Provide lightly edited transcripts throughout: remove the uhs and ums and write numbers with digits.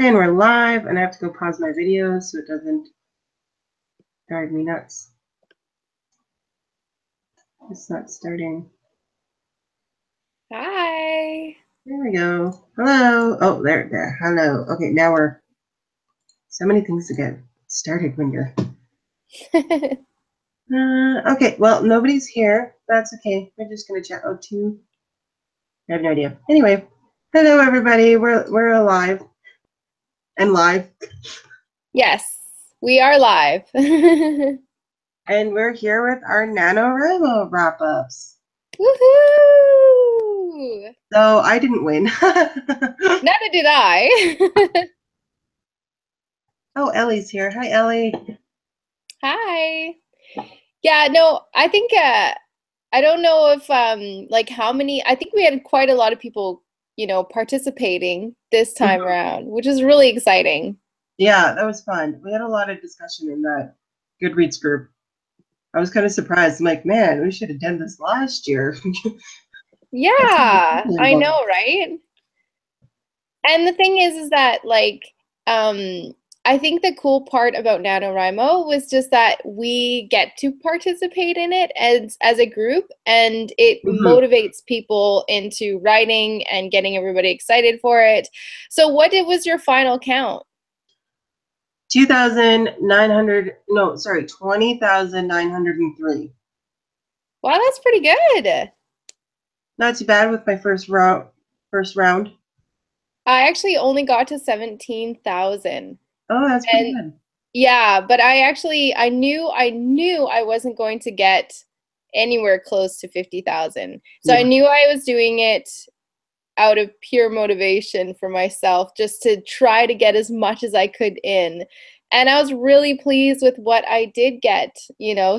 And we're live, and I have to go pause my video so it doesn't drive me nuts. It's not starting. Hi. There we go. Hello. Oh, there. Hello. Okay, now we're so many things to get started when you're. Okay, well, nobody's here. That's okay. We're just gonna chat. Oh, two. I have no idea. Anyway, hello everybody. We're alive and live, Yes, we are live. and we're here with our NaNoWriMo wrap-ups. Woohoo! So I didn't win. Neither did I. Oh, Ellie's here. Hi, Ellie. Hi. Yeah, no, I think I don't know if like how many I think we had quite a lot of people, participating this time Mhm. around, which is really exciting. Yeah, that was fun. We had a lot of discussion in that Goodreads group. I was kind of surprised. I'm like, man, we should have done this last year. Got so many Yeah, people I involved. know, right? And the thing is that I think the cool part about NaNoWriMo was just that we get to participate in it as a group, and it Mhm. motivates people into writing and getting everybody excited for it. So was your final count? 2,900, no, sorry, 20,903. Wow, that's pretty good. Not too bad with my first round. I actually only got to 17,000. Oh, that's pretty And good. yeah, but I knew I wasn't going to get anywhere close to 50,000. So I Yeah. knew I was doing it out of pure motivation for myself, just to try to get as much as I could in. And I was really pleased with what I did get.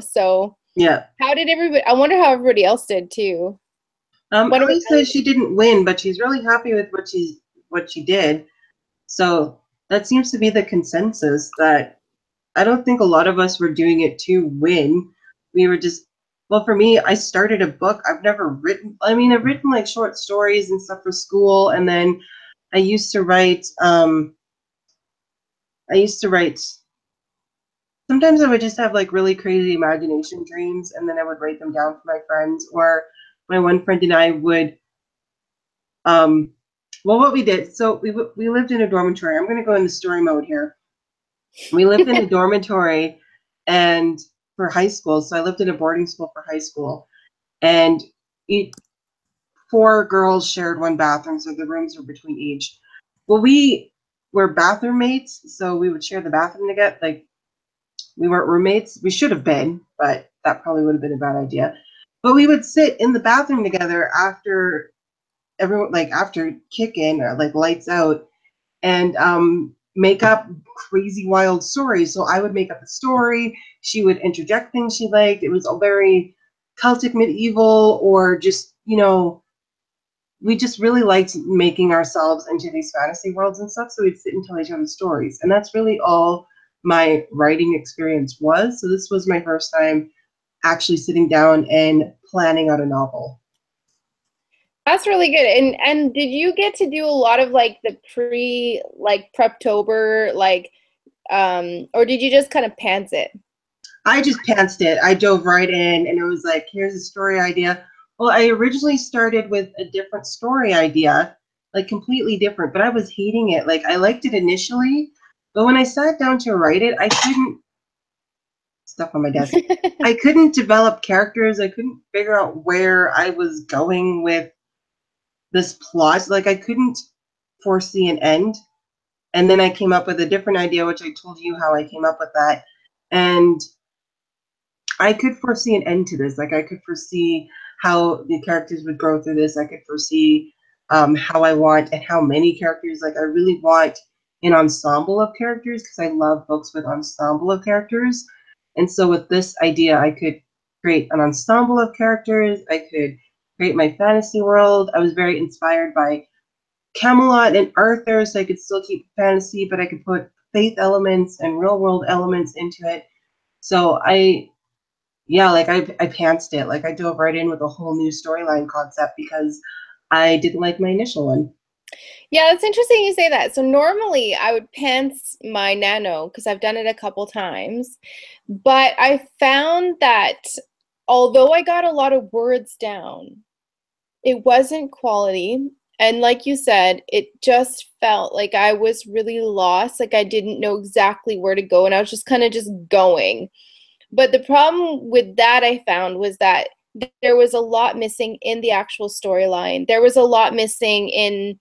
So Yeah. I wonder how everybody else did too. What about Ellie says she didn't win, but she's really happy with what she did. So that seems to be the consensus that I don't think a lot of us were doing it to win. We were just, well, for me, I started a book. I've never written, I mean, I've written like short stories and stuff for school. And then I used to write, I used to write, sometimes I would just have like really crazy imagination dreams. And then I would write them down for my friends. Or my one friend and I would, um, well, what we did, so we lived in a dormitory. I'm going to go into story mode here. We lived in a dormitory and for high school. So I lived in a boarding school for high school. And four girls shared one bathroom, so the rooms were between each. Well, we were bathroom mates, so we would share the bathroom together. Like we weren't roommates. We should have been, but that probably would have been a bad idea. But we would sit in the bathroom together after everyone, like after kick-in or like lights out, and make up crazy wild stories. So I would make up a story. She would interject things she liked. It was all very Celtic medieval, or just, we just really liked making ourselves into these fantasy worlds and stuff. So we'd sit and tell each other stories. And that's really all my writing experience was. So this was my first time actually sitting down and planning out a novel. That's really good. And did you get to do a lot of like the preptober or did you just kind of pants it? I just pantsed it. I dove right in and it was like, here's a story idea. Well, I originally started with a different story idea, like completely different, but I was hating it. Like I liked it initially, but when I sat down to write it, I couldn't, stuff on my desk. I couldn't develop characters. I couldn't figure out where I was going with this plot. Like I couldn't foresee an end. And then I came up with a different idea, which I told you how I came up with that. And I could foresee an end to this. Like I could foresee how the characters would grow through this. I could foresee how I want and how many characters. Like I really want an ensemble of characters because I love books with ensemble of characters. And so with this idea, I could create an ensemble of characters. I could create my fantasy world. I was very inspired by Camelot and Arthur, so I could still keep fantasy, but I could put faith elements and real world elements into it. So yeah, like I pantsed it. Like I dove right in with a whole new storyline concept because I didn't like my initial one. Yeah, it's interesting you say that. So normally I would pants my nano because I've done it a couple times, but I found that although I got a lot of words down, it wasn't quality. And like you said, it just felt like I was really lost, like I didn't know exactly where to go, and I was just kind of just going. But the problem with that I found was that there was a lot missing in the actual storyline. There was a lot missing in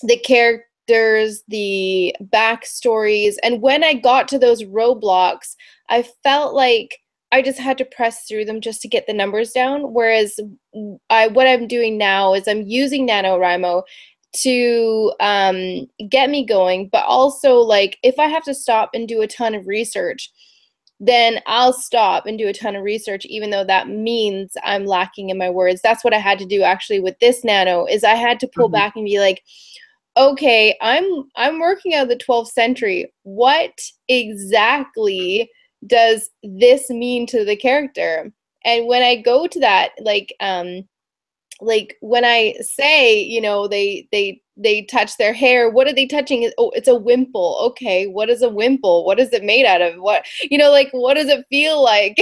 the characters, the backstories. And when I got to those roadblocks, I felt like I just had to press through them just to get the numbers down. Whereas what I'm doing now is I'm using NaNoWriMo to get me going, but also like if I have to stop and do a ton of research, then I'll stop and do a ton of research, even though that means I'm lacking in my words. That's what I had to do actually with this nano, is I had to pull Mhm. back and be like, okay, I'm working out of the 12th century. What exactly does this mean to the character? And when I go to that, like when I say, they touch their hair, what are they touching? Oh, it's a wimple. Okay, what is a wimple? What is it made out of? What, like what does it feel like?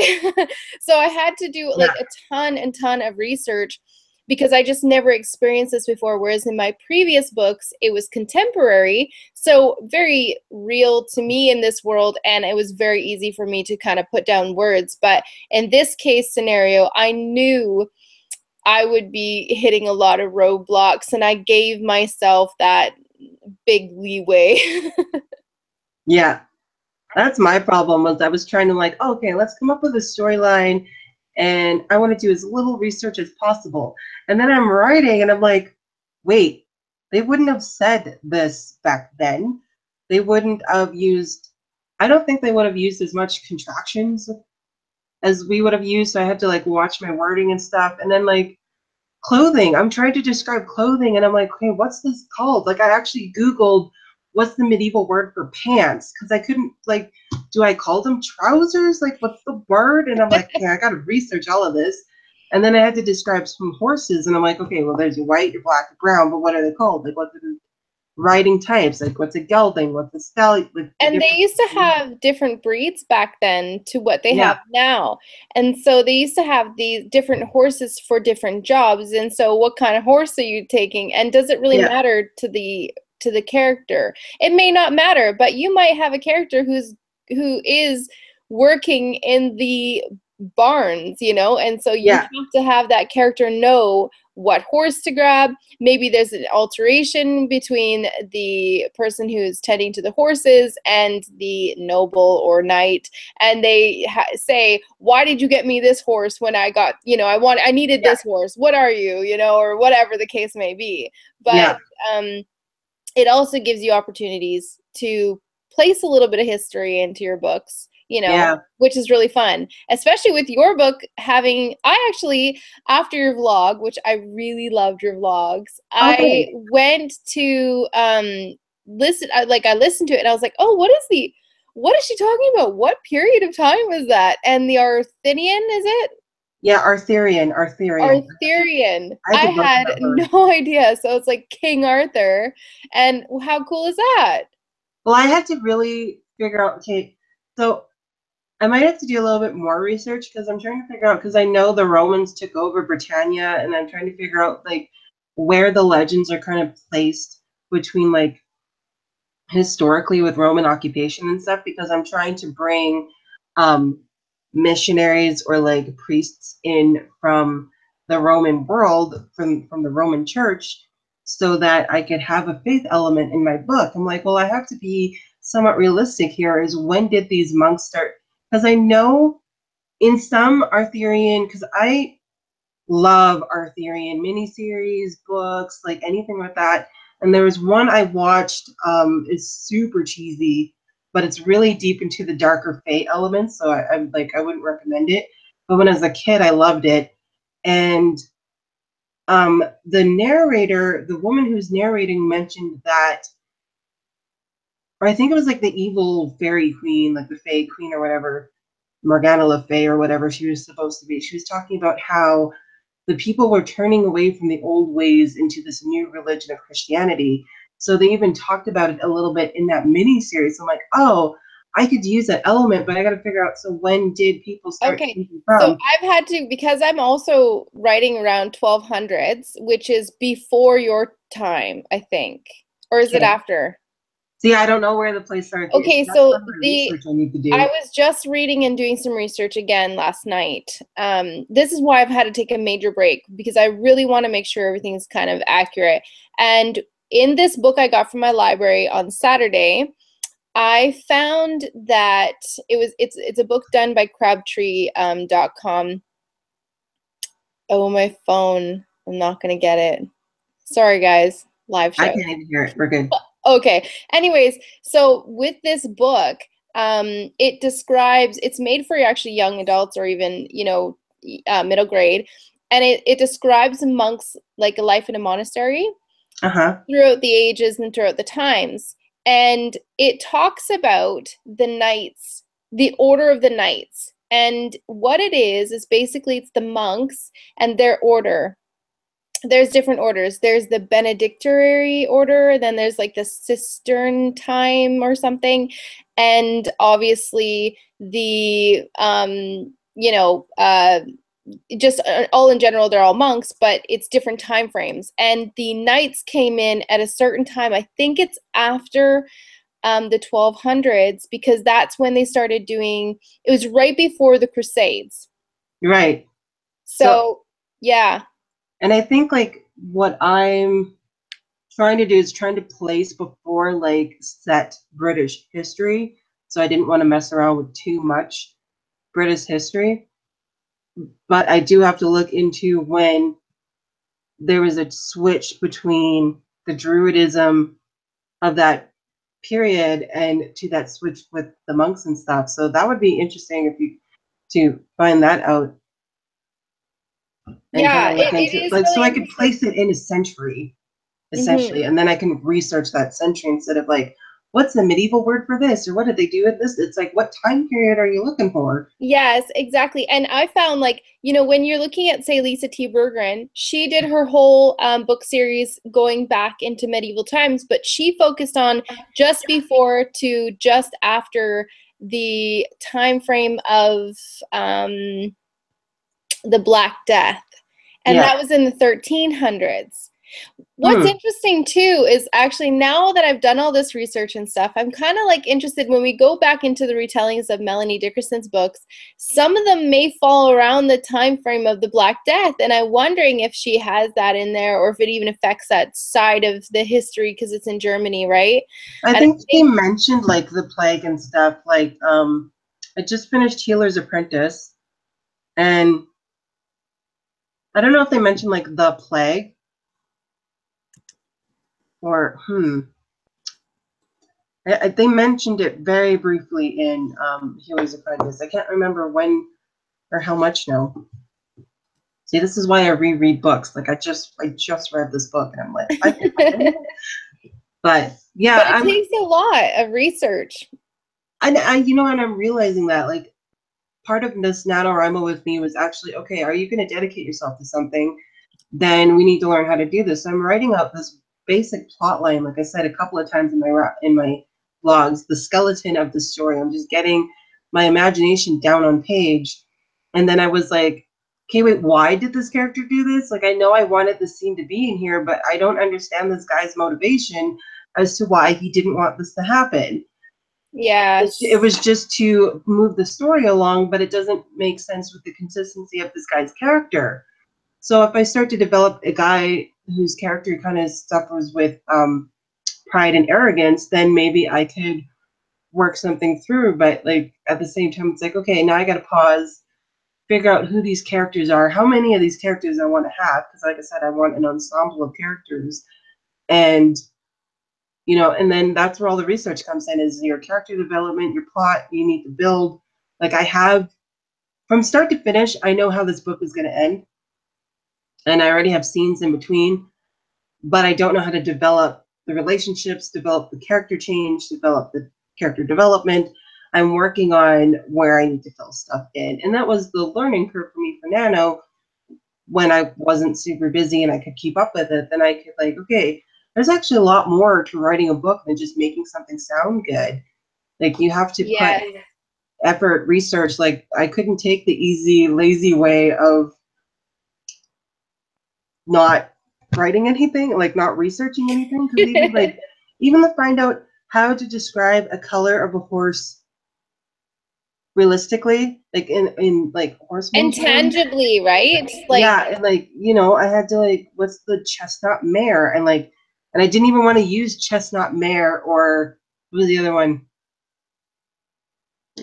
So I had to do Yeah. like a ton and ton of research because I just never experienced this before. Whereas in my previous books, it was contemporary, so very real to me in this world, and it was very easy for me to kind of put down words. But in this case scenario, I knew I would be hitting a lot of roadblocks, and I gave myself that big leeway. Yeah. That's my problem was I was trying to like, oh, okay, let's come up with a storyline and I want to do as little research as possible. And then I'm writing and I'm like, wait, they wouldn't have said this back then. They wouldn't have used, I don't think they would have used as much contractions as we would have used. So I had to like watch my wording and stuff. And then like clothing, I'm trying to describe clothing and I'm like, okay, what's this called? Like I actually Googled what's the medieval word for pants because I couldn't like, do I call them trousers? Like what's the word? And I'm like, okay, I gotta research all of this. And then I had to describe some horses and I'm like, okay, well there's your white, your black, your brown, but what are they called? Like what's the riding types? Like what's a gelding? What's a stallion? Like the And they different. used to have different breeds back then to what they Yeah, have now. And so they used to have these different horses for different jobs. And so what kind of horse are you taking? And does it really yeah, matter to the character? It may not matter, but you might have a character who is working in the barns, and so you yeah, have to have that character know what horse to grab. Maybe there's an alteration between the person who's tending to the horses and the noble or knight, and they say, why did you get me this horse when I got, I needed yeah, this horse, what are you, or whatever the case may be. But yeah, um it also gives you opportunities to place a little bit of history into your books, yeah. which is really fun, especially with your book having. I actually, after your vlog, which I really loved your vlogs, I Okay. went to listen. I listened to it and I was like, oh, what is she talking about? What period of time was that? And the Arthurian, is it? Yeah, Arthurian, Arthurian. Arthurian. I had I to look had that word. no idea. So it's like King Arthur. And how cool is that? Well, I had to really figure out, okay, so I might have to do a little bit more research because I'm trying to figure out, because I know the Romans took over Britannia, and I'm trying to figure out like where the legends are kind of placed between like historically with Roman occupation and stuff, because I'm trying to bring um, missionaries or like priests in from the Roman world, from the Roman church, so that I could have a faith element in my book. I'm like, well, I have to be somewhat realistic here. Is when did these monks start? Because I know in some Arthurian, because I love Arthurian miniseries, books, like anything like that. And there was one I watched, it's super cheesy, but it's really deep into the darker fate elements. So I'm like, I wouldn't recommend it. But when I was a kid, I loved it. And the narrator, the woman who's narrating, mentioned that, or I think it was like the evil fairy queen, like the Fae queen or whatever, Morgana Le Fay or whatever she was supposed to be. She was talking about how the people were turning away from the old ways into this new religion of Christianity. So they even talked about it a little bit in that mini series. I'm like, oh, I could use that element, but I got to figure out, so when did people start Okay, changing so from? I've had to, because I'm also writing around 1200s, which is before your time, I think. Or is it Okay. after? See, I don't know where the place started. Okay, That's so some of my research I need to I do. was just reading and doing some research again last night. This is why I've had to take a major break, because I really want to make sure everything's kind of accurate. And in this book I got from my library on Saturday, I found that it's a book done by Crabtree.com. Oh, my phone. I'm not gonna get it. Sorry, guys. Live I show. can't even hear it. We're good. Okay. Anyways, so with this book, it describes, it's made for actually young adults or even, middle grade. And it describes monks like a life in a monastery Uh-huh. throughout the ages and throughout the times. And it talks about the knights, the order of the knights. And what it is basically it's the monks and their order. There's different orders. There's the Benedictine order, then there's like the Cistern time or something, and obviously the just all in general they're all monks, but it's different time frames. And the knights came in at a certain time. I think it's after the 1200s, because that's when they started doing. It was right before the Crusades. You're right. So, So yeah. and I think like what I'm trying to do is trying to place before like set British history. So I didn't want to mess around with too much British history. But I do have to look into when there was a switch between the Druidism of that period and to that switch with the monks and stuff. So that would be interesting if you to find that out and kind Yeah, of look it into is like so really I could interesting. place it in a century Hmm. essentially, and then I can research that century instead of like what's the medieval word for this or what did they do with this? It's like what time period are you looking for? Yes, exactly. And I found, like, when you're looking at, say, Lisa T. Bergren, she did her whole book series going back into medieval times, but she focused on just before to just after the time frame of the Black Death. And Yeah. that was in the 1300s. What's Hmm. interesting too is actually now that I've done all this research and stuff, I'm kind of like interested when we go back into the retellings of Melanie Dickerson's books. Some of them may fall around the time frame of the Black Death, and I'm wondering if she has that in there or if it even affects that side of the history because it's in Germany, right? I And I think they think, mentioned like the plague and stuff. Like I just finished Healer's Apprentice, and I don't know if they mentioned like the plague or they mentioned it very briefly in Healer's Apprentice. I can't remember when or how much now. See, this is why I reread books. Like I just read this book and I'm like, I can't remember. But yeah, but it takes a lot of research. and I'm realizing that like part of this NaNoWriMo with me was actually, okay, are you going to dedicate yourself to something? Then we need to learn how to do this. So I'm writing out this basic plot line, like I said a couple of times in my blogs, the skeleton of the story. I'm just getting my imagination down on page. And then I was like, okay, wait, why did this character do this? Like I know I wanted this scene to be in here, but I don't understand this guy's motivation as to why he didn't want this to happen. It Yes. was just to move the story along, but it doesn't make sense with the consistency of this guy's character. So if I start to develop a guy whose character kind of suffers with pride and arrogance, then maybe I could work something through. But like at the same time, it's like, okay, now I got to pause, figure out who these characters are, how many of these characters I want to have, because like I said, I want an ensemble of characters, and and then that's where all the research comes in: is your character development, your plot. You need to build. Like I have from start to finish, I know how this book is going to end, and I already have scenes in between, but I don't know how to develop the relationships, develop the character change, develop the character development. I'm working on where I need to fill stuff in. And that was the learning curve for me for Nano, when I wasn't super busy and I could keep up with it, then I could like, okay, there's actually a lot more to writing a book than just making something sound good. Like you have to put Yes. effort, research. Like I couldn't take the easy, lazy way of not writing anything, like not researching anything. Because even to find out how to describe a color of a horse realistically, like in like And horseman's terms. tangibly, right? Like, Yeah, and like, I had to like, what's the chestnut mare? And I didn't even want to use chestnut mare or what was the other one?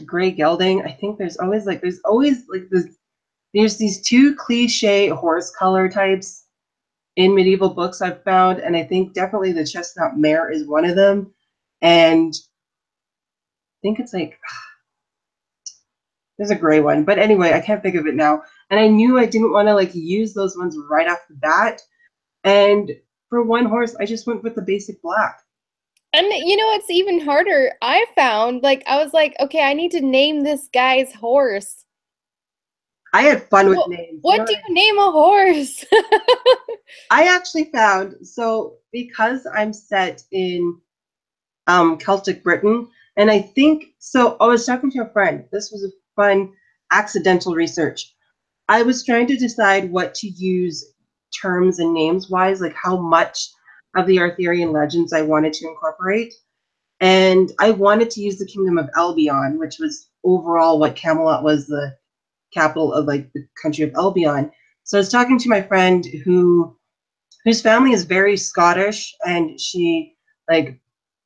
Gray gelding. I think there's these two cliche horse color types in medieval books I've found, and I think definitely the chestnut mare is one of them. And I think it's like there's a gray one, but anyway, I can't think of it now. And I knew I didn't want to like use those ones right off the bat. And for one horse, I just went with the basic black. and you know, it's even harder. I found, like, I was like, okay, I need to name this guy's horse. I had fun with What, names. what do you name a horse? I actually found, so because I'm set in Celtic Britain, and I think so. I was talking to a friend. This was a fun accidental research. I was trying to decide what to use terms and names wise, like how much of the Arthurian legends I wanted to incorporate. And I wanted to use the Kingdom of Albion, which was overall what Camelot was, the capital of like the country of Albion. So I was talking to my friend whose family is very Scottish, and she like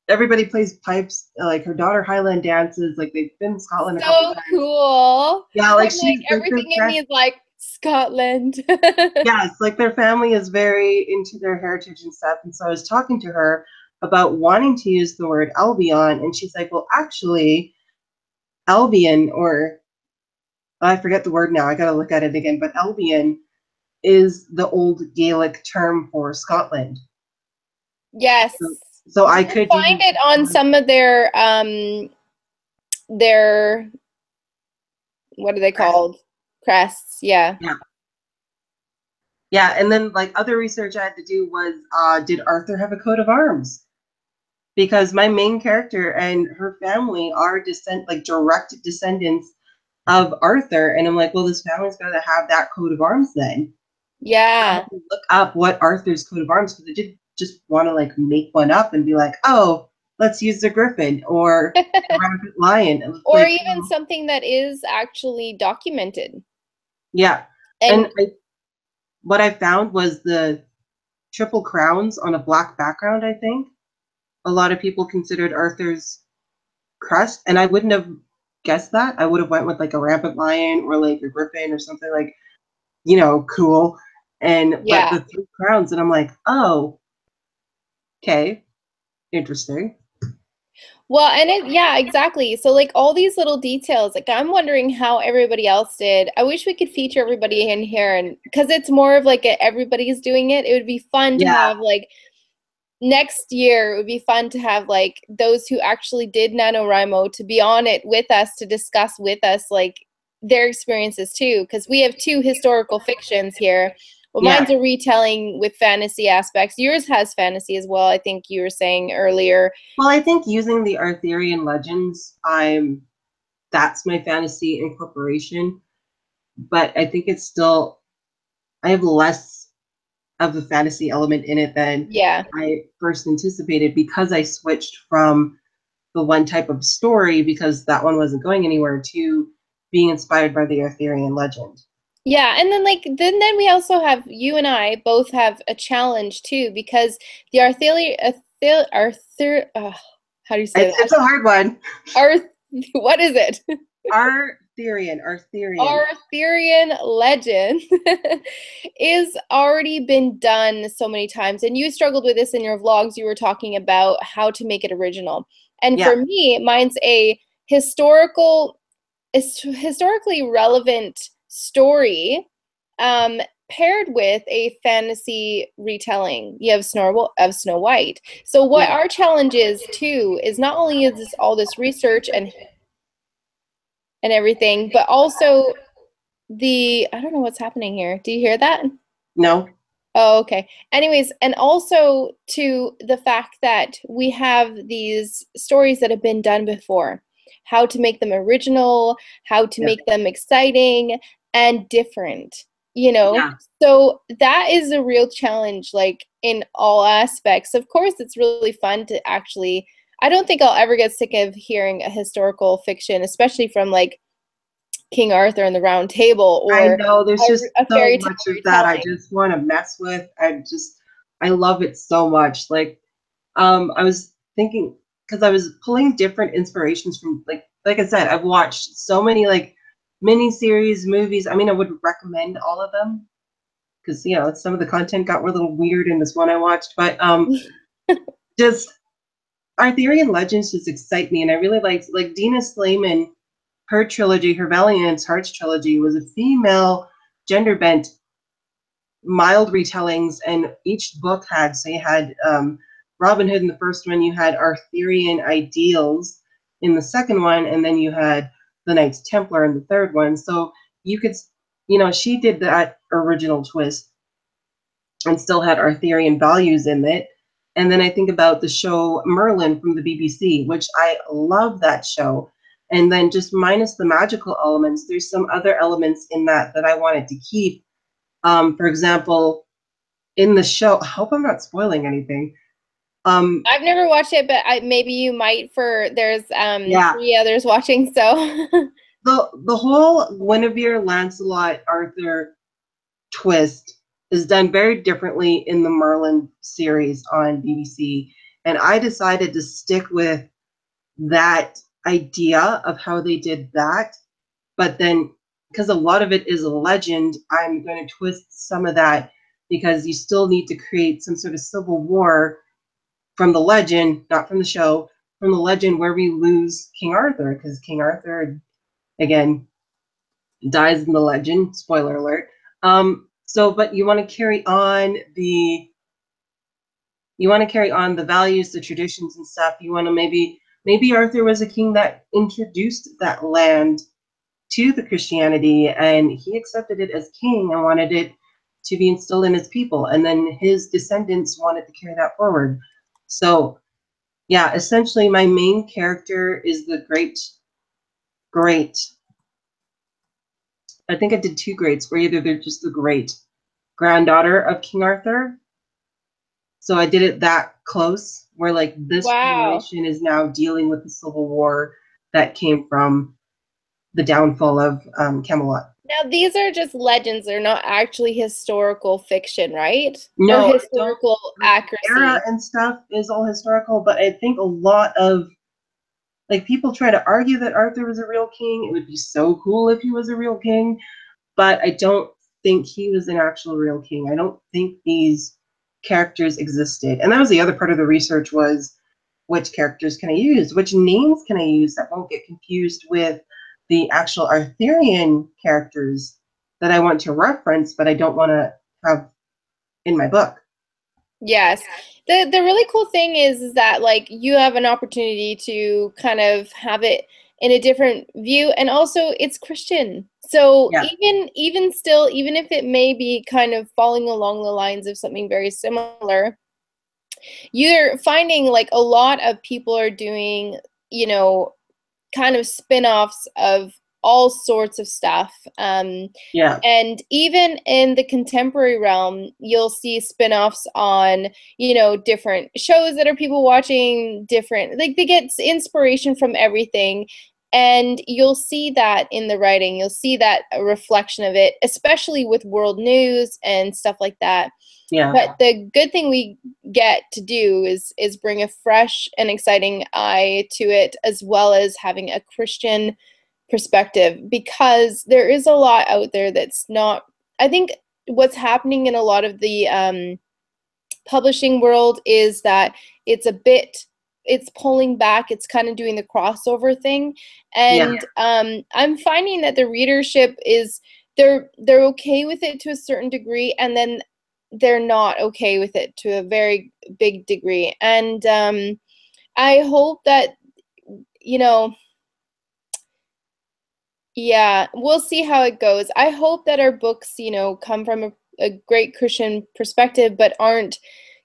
everybody plays pipes. Like her daughter Highland dances. Like they've been in Scotland a couple So times. cool. Yeah, like I'm like, she's like everything in me is like, Scotland. yes, like their family is very into their heritage and stuff. And so I was talking to her about wanting to use the word Albion, and she's like, well, actually, Albion, or I forget the word now. I got to look at it again. But Albion is the old Gaelic term for Scotland. Yes. So, so I You can could find use. it on some of their what are they called? Crests. Yeah. Yeah. Yeah, and then like other research I had to do was, did Arthur have a coat of arms? Because my main character and her family are direct descendants of Arthur, and I'm like, well, this family's got to have that coat of arms then. I had Yeah. to look up what Arthur's coat of arms, because I didn't just want to like make one up and be like, oh, let's use the griffin or the rampant lion. It was Or like, even something that is actually documented. yeah. And And what I found was the triple crowns on a black background. I think a lot of people considered Arthur's crest, and I wouldn't have guessed that. I would have went with like a rampant lion or like a griffin or something like, cool. And but yeah. the three crowns, and I'm like, oh, okay, interesting. Well, and yeah, exactly. So like all these little details, like I'm wondering how everybody else did. I wish we could feature everybody in here, and because it's more of like everybody's doing it, it would be fun to Yeah. have like next year, it would be fun to have like those who actually did NaNoWriMo to be on it with us to discuss with us like their experiences too, because we have two historical fictions here. Well, Yeah. mine's a retelling with fantasy aspects. Yours has fantasy as well, I think you were saying earlier. Well, I think using the Arthurian legends, that's my fantasy incorporation. But I think it's still, I have less of the fantasy element in it than Yeah. I first anticipated, because I switched from the one type of story, because that one wasn't going anywhere, to being inspired by the Arthurian legend. Yeah, and then like then we also have you and I both have a challenge too because the how do you say It's that? a hard one. Arth what is it? Arthurian. Arthurian legend is already been done so many times, and you struggled with this in your vlogs. You were talking about how to make it original, and Yeah. for me, mine's a historically relevant story, paired with a fantasy retelling. You have Snow White. So what Yeah. our challenge is too is not only is this all this research and everything, but also I don't know what's happening here. Do you hear that? No, Oh, okay. Anyways, and also to the fact that we have these stories that have been done before, how to make them original, how to yeah, make them exciting and different, you know? yeah. So that is a real challenge, like in all aspects. Of course, it's really fun to actually, I don't think I'll ever get sick of hearing a historical fiction, especially from like King Arthur and the Round Table I or know there's just a so fairy tale much of that I retelling. just want to mess with. I love it so much. Like, I was thinking because I was pulling different inspirations from like I said, I've watched so many like mini-series, movies. I mean, I would recommend all of them because some of the content got a little weird in this one I watched, but just Arthurian legends just excite me, and I really liked like Dina Slayman. Her trilogy, her Valiant Hearts trilogy, was a female gender bent mild retellings, and each book had so you had Robin Hood in the first one, you had Arthurian ideals in the second one, and then you had the Knights Templar in the third one. So you could, she did that original twist and still had Arthurian values in it. And then I think about the show Merlin from the BBC, which I love that show. And then just minus the magical elements, there's some other elements in that I wanted to keep. For example, in the show, I hope I'm not spoiling anything. I've never watched it, but maybe you might for there's Yeah, three others watching, so the whole Guinevere, Lancelot, Arthur twist is done very differently in the Merlin series on BBC, and I decided to stick with that idea of how they did that, but then because a lot of it is a legend, I'm going to twist some of that because you still need to create some sort of civil war from the legend, not from the show, from the legend where we lose King Arthur, because King Arthur, again, dies in the legend. Spoiler alert. But you want to carry on the values, the traditions and stuff. You want to maybe Arthur was a king that introduced that land to the Christianity, and he accepted it as king and wanted it to be instilled in his people, and then his descendants wanted to carry that forward. So yeah, essentially my main character is the great. I think I did two greats where either they're just the great granddaughter of King Arthur. So I did it that close where like this wow. generation is now dealing with the civil war that came from the downfall of Camelot. Now these are just legends, they're not actually historical fiction, right? Or No, I don't historical like the era accuracy. and stuff is all historical, but I think a lot of like people try to argue that Arthur was a real king. It would be so cool if he was a real king, but I don't think he was an actual real king. I don't think these characters existed. And that was the other part of the research was which characters can I use? Which names can I use that won't get confused with the actual Arthurian characters that I want to reference, but I don't want to have in my book? Yes. The really cool thing is that like you have an opportunity to kind of have it in a different view, and also it's Christian. So Yeah, even still, even if it may be kind of falling along the lines of something very similar, you're finding like a lot of people are doing, you know, kind of spin-offs of all sorts of stuff. yeah, And even in the contemporary realm, you'll see spin-offs on, you know, different shows that are people watching, different, like they get inspiration from everything. And you'll see that in the writing. You'll see that a reflection of it, especially with world news and stuff like that. yeah, But the good thing we get to do is bring a fresh and exciting eye to it, as well as having a Christian perspective, because there is a lot out there that's not. I think what's happening in a lot of the publishing world is that it's a bit it's pulling back, it's kind of doing the crossover thing, yeah, and I'm finding that the readership is they're okay with it to a certain degree, and then they're not okay with it to a very big degree. And I hope that, you know, Yeah, we'll see how it goes. I hope that our books, you know, come from a great Christian perspective, but aren't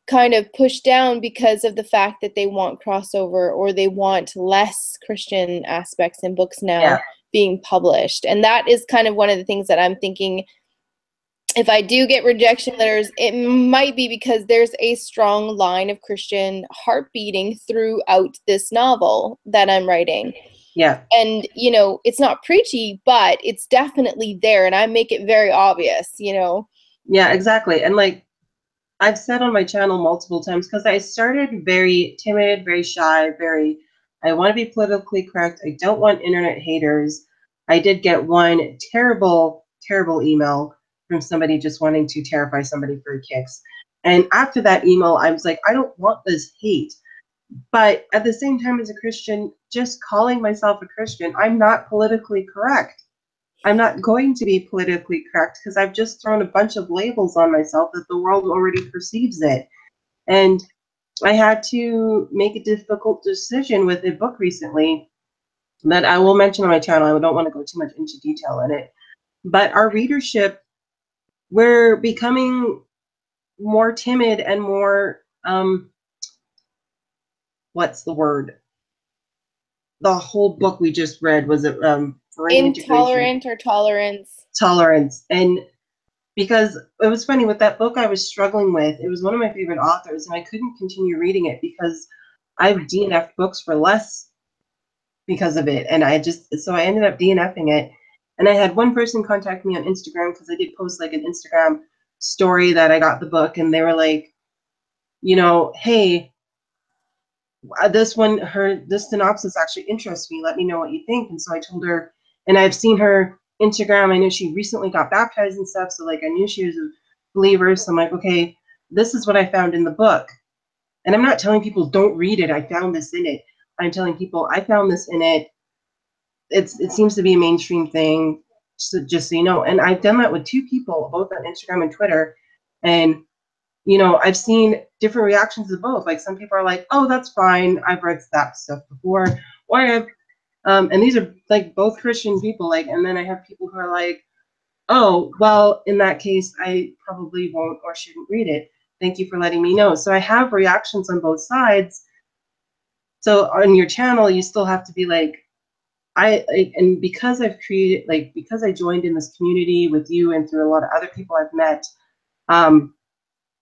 kind of pushed down because of the fact that they want crossover or they want less Christian aspects in books now Yeah, being published. And that is kind of one of the things that I'm thinking. If I do get rejection letters, it might be because there's a strong line of Christian heart beating throughout this novel that I'm writing. yeah, And, you know, it's not preachy, but it's definitely there. And I make it very obvious, you know. yeah, exactly. And like I've said on my channel multiple times, because I started very timid, very shy, very, I want to be politically correct. I don't want internet haters. I did get one terrible, terrible email from somebody just wanting to terrify somebody for kicks. And after that email, I was like, I don't want this hate. But at the same time, as a Christian, just calling myself a Christian, I'm not politically correct. I'm not going to be politically correct because I've just thrown a bunch of labels on myself that the world already perceives it. And I had to make a difficult decision with a book recently that I will mention on my channel. I don't want to go too much into detail in it. But our readership, we're becoming more timid and more, what's the word? The whole book we just read was brain integration, Intolerant or tolerance. tolerance. And because it was funny with that book I was struggling with, it was one of my favorite authors, and I couldn't continue reading it because I've DNF'd books for less because of it. And so I ended up DNFing it. And I had one person contact me on Instagram because I did post like an Instagram story that I got the book, and they were like, you know, hey, this synopsis actually interests me. Let me know what you think. And so I told her, and I've seen her Instagram. I know she recently got baptized and stuff. So like I knew she was a believer. So I'm like, okay, this is what I found in the book. And I'm not telling people don't read it. I found this in it. I'm telling people I found this in it. It seems to be a mainstream thing. So just so you know. And I've done that with two people, both on Instagram and Twitter. And you know, I've seen different reactions to both. Like some people are like, "Oh, that's fine. I've read that stuff before," or I have, and these are like both Christian people. Like, and then I have people who are like, "Oh, well, in that case, I probably won't or shouldn't read it. Thank you for letting me know." So I have reactions on both sides. So on your channel, you still have to be like, and because I've created, like, because I joined in this community with you and through a lot of other people I've met. Um,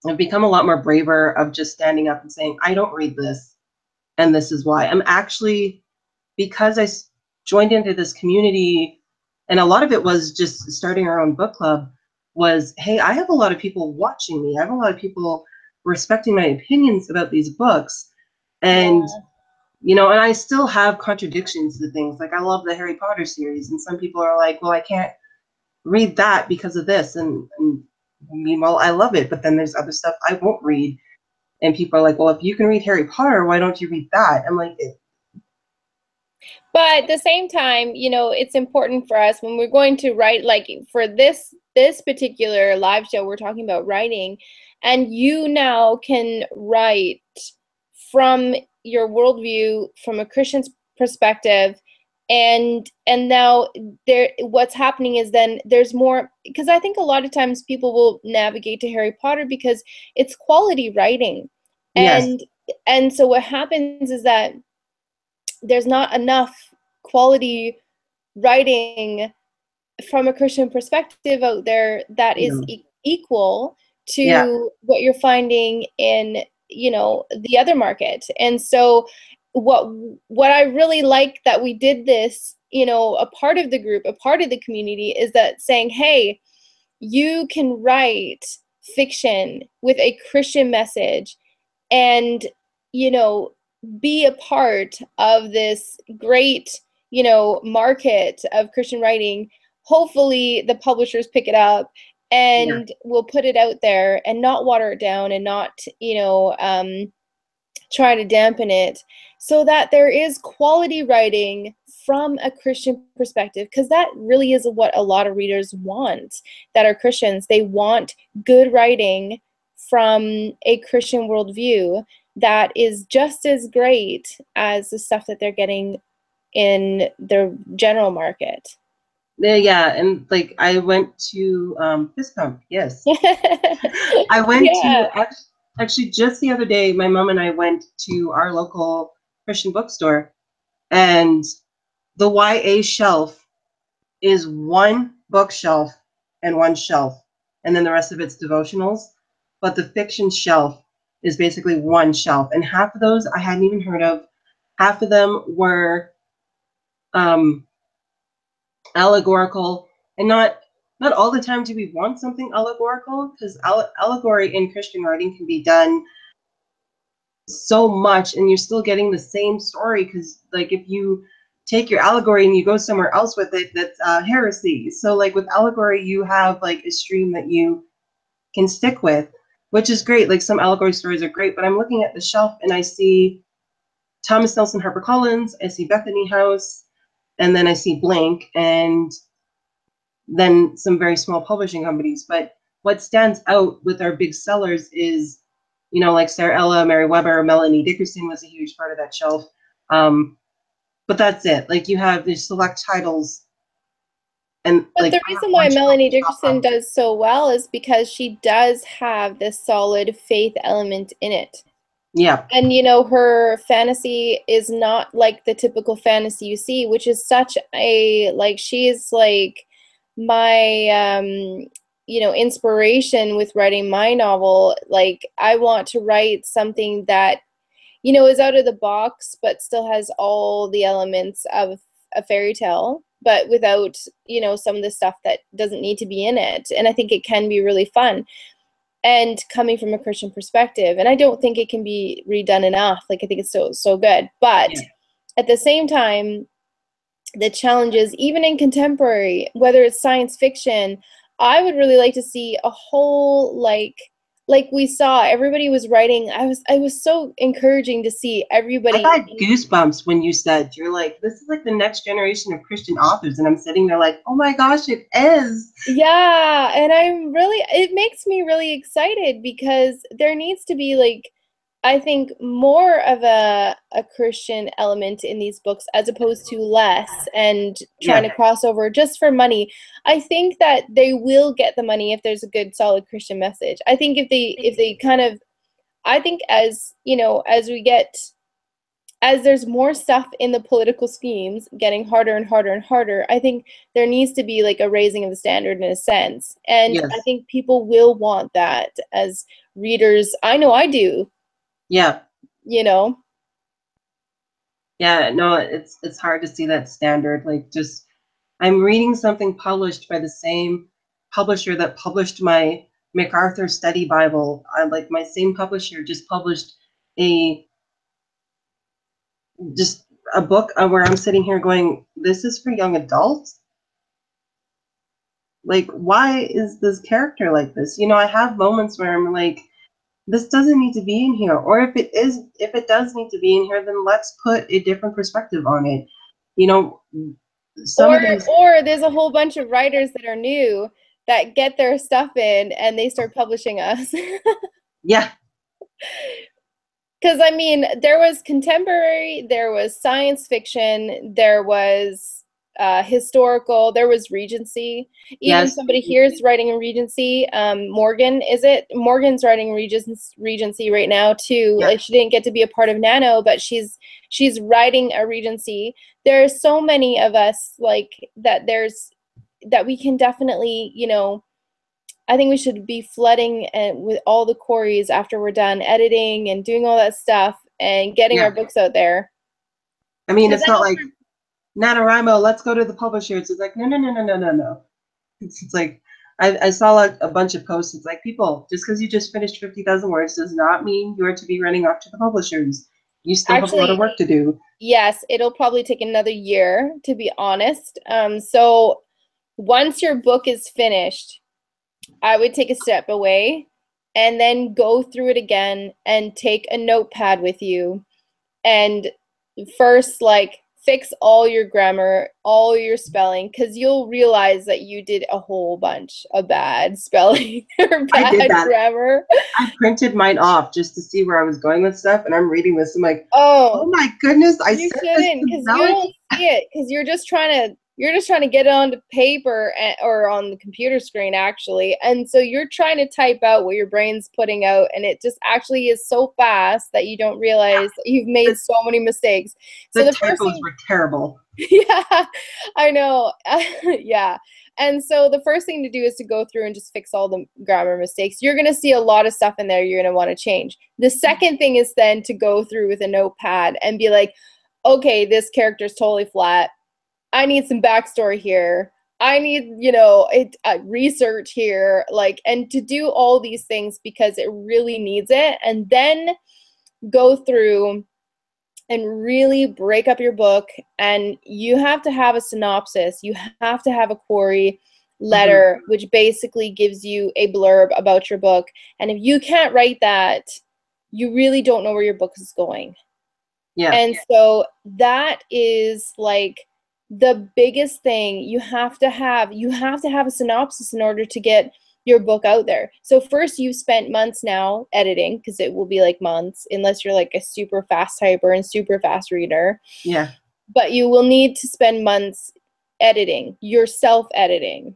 I've become a lot more braver of just standing up and saying, I don't read this, and this is why. I'm actually, because joined into this community, and a lot of it was just starting our own book club, was, hey, I have a lot of people watching me. I have a lot of people respecting my opinions about these books. And, Yeah. you know, and I still have contradictions to things. Like, I love the Harry Potter series, and some people are like, well, I can't read that because of this. And meanwhile, I love it, but then there's other stuff I won't read. And people are like, well, if you can read Harry Potter, why don't you read that? I'm like, But at the same time, you know, it's important for us when we're going to write, like for this particular live show, we're talking about writing, and you now can write from your worldview, from a Christian's perspective, and now there, what's happening is then there's more, because I think a lot of times people will navigate to Harry Potter because it's quality writing, yes, and so what happens is that there's not enough quality writing from a Christian perspective out there that you is know, equal yeah, to what you're finding in, you know, the other market. And so what I really like that we did this, you know, a part of the group, a part of the community, is that saying, hey, you can write fiction with a Christian message and, you know, be a part of this great, you know, market of Christian writing. Hopefully the publishers pick it up yeah, and will put it out there and not water it down and not, you know, try to dampen it, so that there is quality writing from a Christian perspective, because that really is what a lot of readers want that are Christians. They want good writing from a Christian worldview that is just as great as the stuff that they're getting in the general market. Yeah, and like I went to fist pump. Yes, I went to Yeah. actually just the other day. My mom and I went to our local Christian bookstore, and the YA shelf is one bookshelf and one shelf, and then the rest of it's devotionals. But the fiction shelf is basically one shelf, and half of those I hadn't even heard of. Half of them were um, allegorical, and not all the time do we want something allegorical, because allegory in Christian writing can be done so much and you're still getting the same story, because like if you take your allegory and you go somewhere else with it, that's heresy. So like with allegory you have like a stream that you can stick with, which is great. Like some allegory stories are great, but I'm looking at the shelf and I see Thomas Nelson HarperCollins, I see Bethany House, and then I see Blank, and then some very small publishing companies. But what stands out with our big sellers is, like Sarah Ella, Mary Weber, Melanie Dickerson was a huge part of that shelf. But that's it. Like you have these select titles, and But like the I have reason why one shelf Melanie to shop Dickerson from. does so well is because she does have this solid faith element in it. Yeah, And her fantasy is not like the typical fantasy you see, which is such a like she's like my inspiration with writing my novel. Like I want to write something that is out of the box but still has all the elements of a fairy tale, but without some of the stuff that doesn't need to be in it. And I think it can be really fun, and coming from a Christian perspective. And I don't think it can be redone enough. Like I think it's so good. But yeah. at the same time, the challenges, even in contemporary, whether it's science fiction, I would really like to see a whole like we saw everybody was writing. I was so encouraging to see I everybody. got goosebumps when you said you're like, this is like the next generation of Christian authors, and I'm sitting there like, oh my gosh, it is. Yeah, and it makes me really excited because there needs to be like, I think more of a Christian element in these books as opposed to less and trying Yeah, to cross over just for money. I think that they will get the money if there's a good solid Christian message. I think if they kind of, I think as, as there's more stuff in the political schemes getting harder and harder and harder, I think there needs to be like a raising of the standard in a sense. And I yes, think people will want that as readers. I know I do, yeah. you know. Yeah, no, it's hard to see that standard. Like just I'm reading something published by the same publisher that published my MacArthur Study Bible. I like my same publisher just published a just a book where I'm sitting here going, this is for young adults. Like, why is this character like this? I have moments where I'm like, this doesn't need to be in here. Or if it does need to be in here, then let's put a different perspective on it. You know, some Or of these, or there's a whole bunch of writers that are new that get their stuff in and they start publishing us. yeah, Because I mean, there was contemporary, there was science fiction, there was historical, there was Regency. Even yes, somebody here is writing a Regency. Morgan, is it? Morgan's writing Regency right now too. yeah, Like she didn't get to be a part of Nano, but she's writing a Regency. There are so many of us like that. That we can definitely, I think we should be flooding with all the queries after we're done editing and doing all that stuff and getting our yeah. books out there. I mean, Because it's I not know like NaNoWriMo, let's go to the publishers. It's like, no, no, no, no, no, no, no. It's like, I saw a bunch of posts. It's like, people, just because you just finished 50,000 words does not mean you're to be running off to the publishers. You still have a lot of actually, work to do. yes, it'll probably take another year to be honest. So once your book is finished, I would take a step away and then go through it again and take a notepad with you and first like fix all your grammar, all your spelling, because you'll realize that you did a whole bunch of bad spelling or I did bad that. grammar. I printed mine off just to see where I was going with stuff, and I'm reading this. I'm like, Oh, oh my goodness, I you sent this shouldn't, to because you don't Melanie. see it, because you're just trying to you're just trying to get it onto paper or on the computer screen, actually. And so you're trying to type out what your brain's putting out, and it just actually is so fast that you don't realize that you've made so many mistakes. So The the first typos thing, were terrible. yeah, I know. Yeah. And so the first thing to do is to go through and just fix all the grammar mistakes. You're going to see a lot of stuff in there you're going to want to change. The second thing is then to go through with a notepad and be like, okay, this character's totally flat. I need some backstory here. I need, research here, like, and to do all these things because it really needs it. And then go through and really break up your book. And you have to have a synopsis. You have to have a query letter, which basically gives you a blurb about your book. And if you can't write that, you really don't know where your book is going. Yeah. And so that is like the biggest thing. You have to have a synopsis in order to get your book out there. So first, you've spent months now editing, because it will be like months unless you're like a super fast typer and super fast reader. Yeah. But you will need to spend months editing, yourself editing.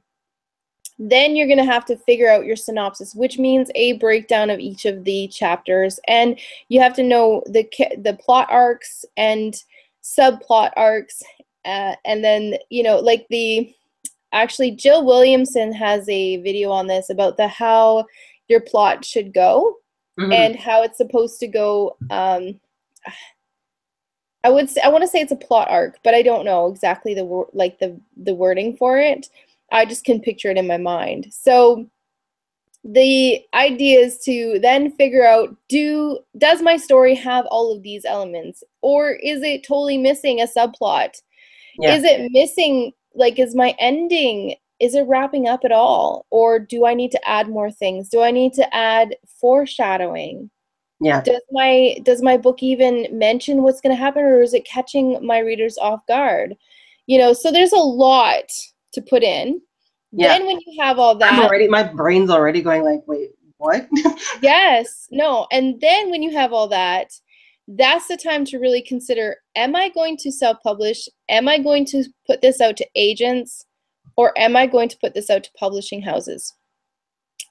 Then you're going to have to figure out your synopsis, which means a breakdown of each of the chapters. And you have to know the plot arcs and subplot arcs. And then, actually, Jill Williamson has a video on this about how your plot should go and how it's supposed to go. I want to say it's a plot arc, but I don't know exactly the wording for it. I just can picture it in my mind. So the idea is to then figure out, does my story have all of these elements, or is it totally missing a subplot? Yeah. Is it missing, is my ending, is it wrapping up at all? Or do I need to add more things? Do I need to add foreshadowing? Yeah. Does my book even mention what's going to happen, or is it catching my readers off guard? So there's a lot to put in. Yeah. Then when you have all that, my brain's already going like, wait, what? Yes, no. And then when you have all that, that's the time to really consider, am I going to self-publish? Am I going to put this out to agents? Or am I going to put this out to publishing houses?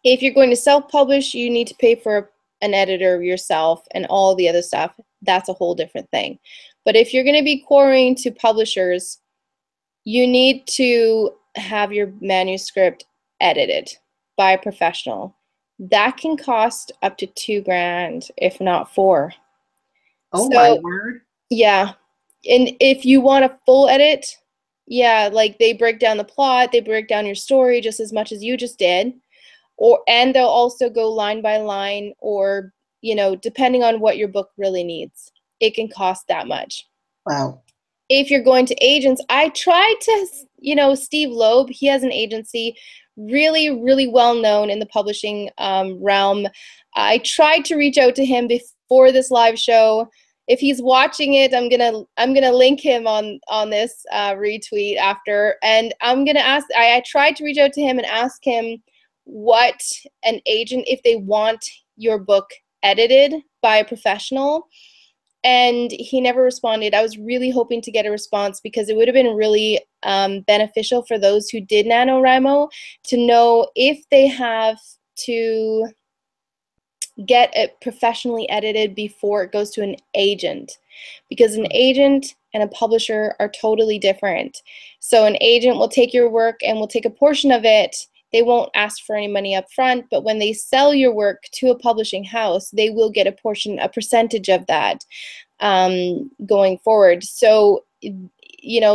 If you're going to self-publish, you need to pay for an editor yourself and all the other stuff. That's a whole different thing. But if you're going to be querying to publishers, you need to have your manuscript edited by a professional. That can cost up to $2,000, if not $4,000. Oh, so, my word. Yeah. And if you want a full edit, yeah, like they break down the plot, they break down your story just as much as you just did. And they'll also go line by line, or, depending on what your book really needs. It can cost that much. Wow. If you're going to agents, I tried to, Steve Loeb, he has an agency, really, really well known in the publishing realm. I tried to reach out to him before this live show. If he's watching it, I'm gonna link him on this retweet after, and I'm gonna ask. I tried to reach out to him and ask him what an agent, if they want your book edited by a professional. And he never responded. I was really hoping to get a response, because it would have been really beneficial for those who did NaNoWriMo to know if they have to get it professionally edited before it goes to an agent, because an agent and a publisher are totally different. So an agent will take your work and will take a portion of it. They won't ask for any money up front, but when they sell your work to a publishing house, they will get a percentage of that going forward. So,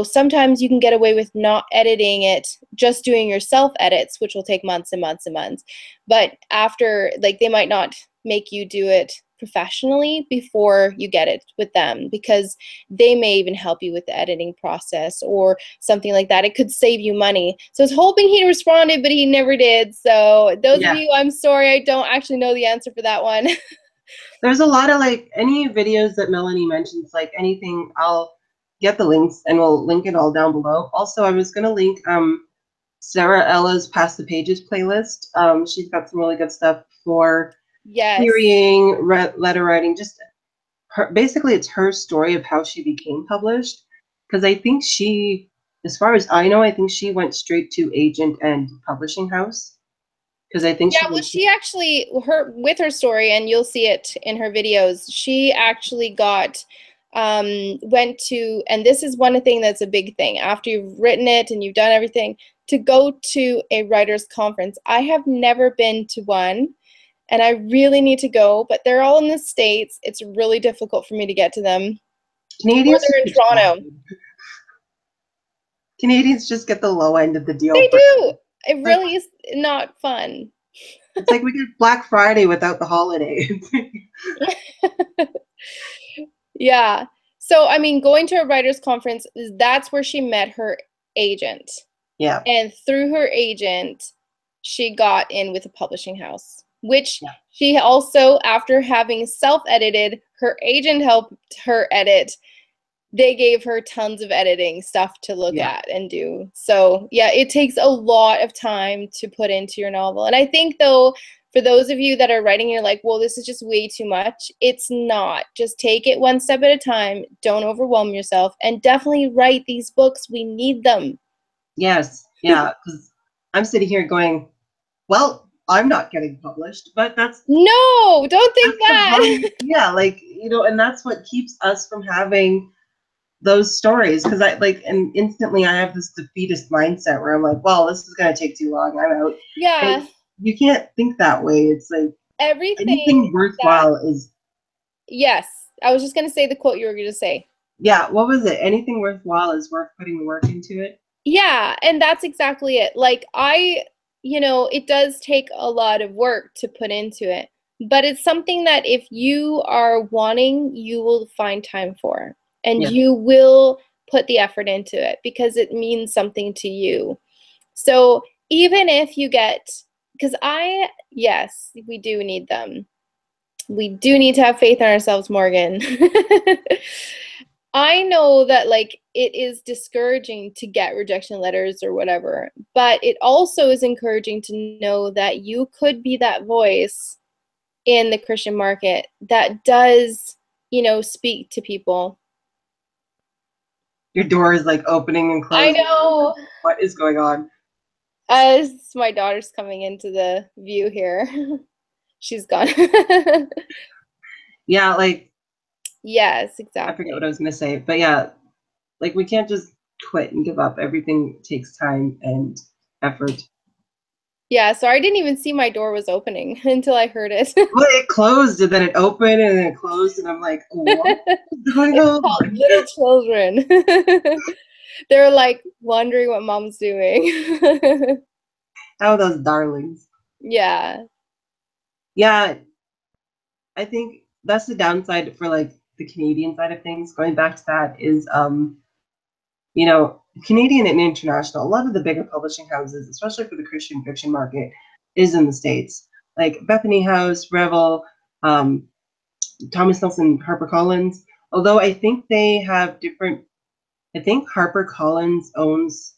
sometimes you can get away with not editing it, just doing your self edits, which will take months and months and months. But after, they might not make you do it professionally before you get it with them, because they may even help you with the editing process or something like that. It could save you money. So I was hoping he responded, but he never did. So those of you, I'm sorry, I don't actually know the answer for that one. There's a lot of any videos that Melanie mentions, anything, I'll get the links and we'll link it all down below. Also, I was gonna link Sarah Ella's Pass the Pages playlist. She's got some really good stuff for querying, letter writing, just basically it's her story of how she became published. Because I think she as far as I know, I think she went straight to agent and publishing house because I think Yeah, she well, was. she actually, her with her story, and you'll see it in her videos, she actually went to, and this is one thing that's a big thing, after you've written it and you've done everything, to go to a writer's conference. I have never been to one, and I really need to go, but they're all in the States. It's really difficult for me to get to them. Or Canadians they're just in get Toronto. drafted. Canadians just get the low end of the deal They for do. It like really is not fun. it's like we get Black Friday without the holiday. Yeah. So, I mean, going to a writer's conference, that's where she met her agent. Yeah, And through her agent, she got in with a publishing house, which yeah, she also, after having self-edited, her agent helped her edit. They gave her tons of editing stuff to look yeah, at and do. So, yeah, it takes a lot of time to put into your novel. And I think, though, for those of you that are writing, you're like, well, this is just way too much. It's not. Just take it one step at a time. Don't overwhelm yourself. And definitely write these books. We need them. yes, yeah. Because I'm sitting here going, well, I'm not getting published, but No, don't think that's the that. fun. Yeah, like and that's what keeps us from having those stories because I like and instantly I have this defeatist mindset where I'm like, well, this is gonna take too long. I'm out. And Yeah, you can't think that way. It's like everything anything that, worthwhile is yes, I was just going to say the quote you were going to say. yeah, what was it? Anything worthwhile is worth putting the work into it. Yeah, and that's exactly it. Like, it does take a lot of work to put into it, but it's something that if you are wanting, you will find time for, and Yeah. you will put the effort into it because it means something to you. So even if you get, because yes, we do need them. We do need to have faith in ourselves, Morgan. I know that like it is discouraging to get rejection letters or whatever, but it also is encouraging to know that you could be that voice in the Christian market that does, speak to people. Your door is like opening and I closing. know. What is going on? As my daughter's coming into the view here. She's gone. Yeah, like Yes, I forget what exactly. I was gonna say, but yeah, like we can't just quit and give up. Everything takes time and effort. Yeah, so I didn't even see my door was opening until I heard it. Well, it closed and then it opened and then it closed, and I'm like, what is going It's called on? little children. They're like wondering what mom's doing. Oh, those darlings. Yeah. Yeah, I think that's the downside for like the Canadian side of things. Going back to that is Canadian and international, a lot of the bigger publishing houses, especially for the Christian fiction market, is in the States. Like Bethany House, Revel, um, Thomas Nelson, HarperCollins. Although I think they have different, I think HarperCollins owns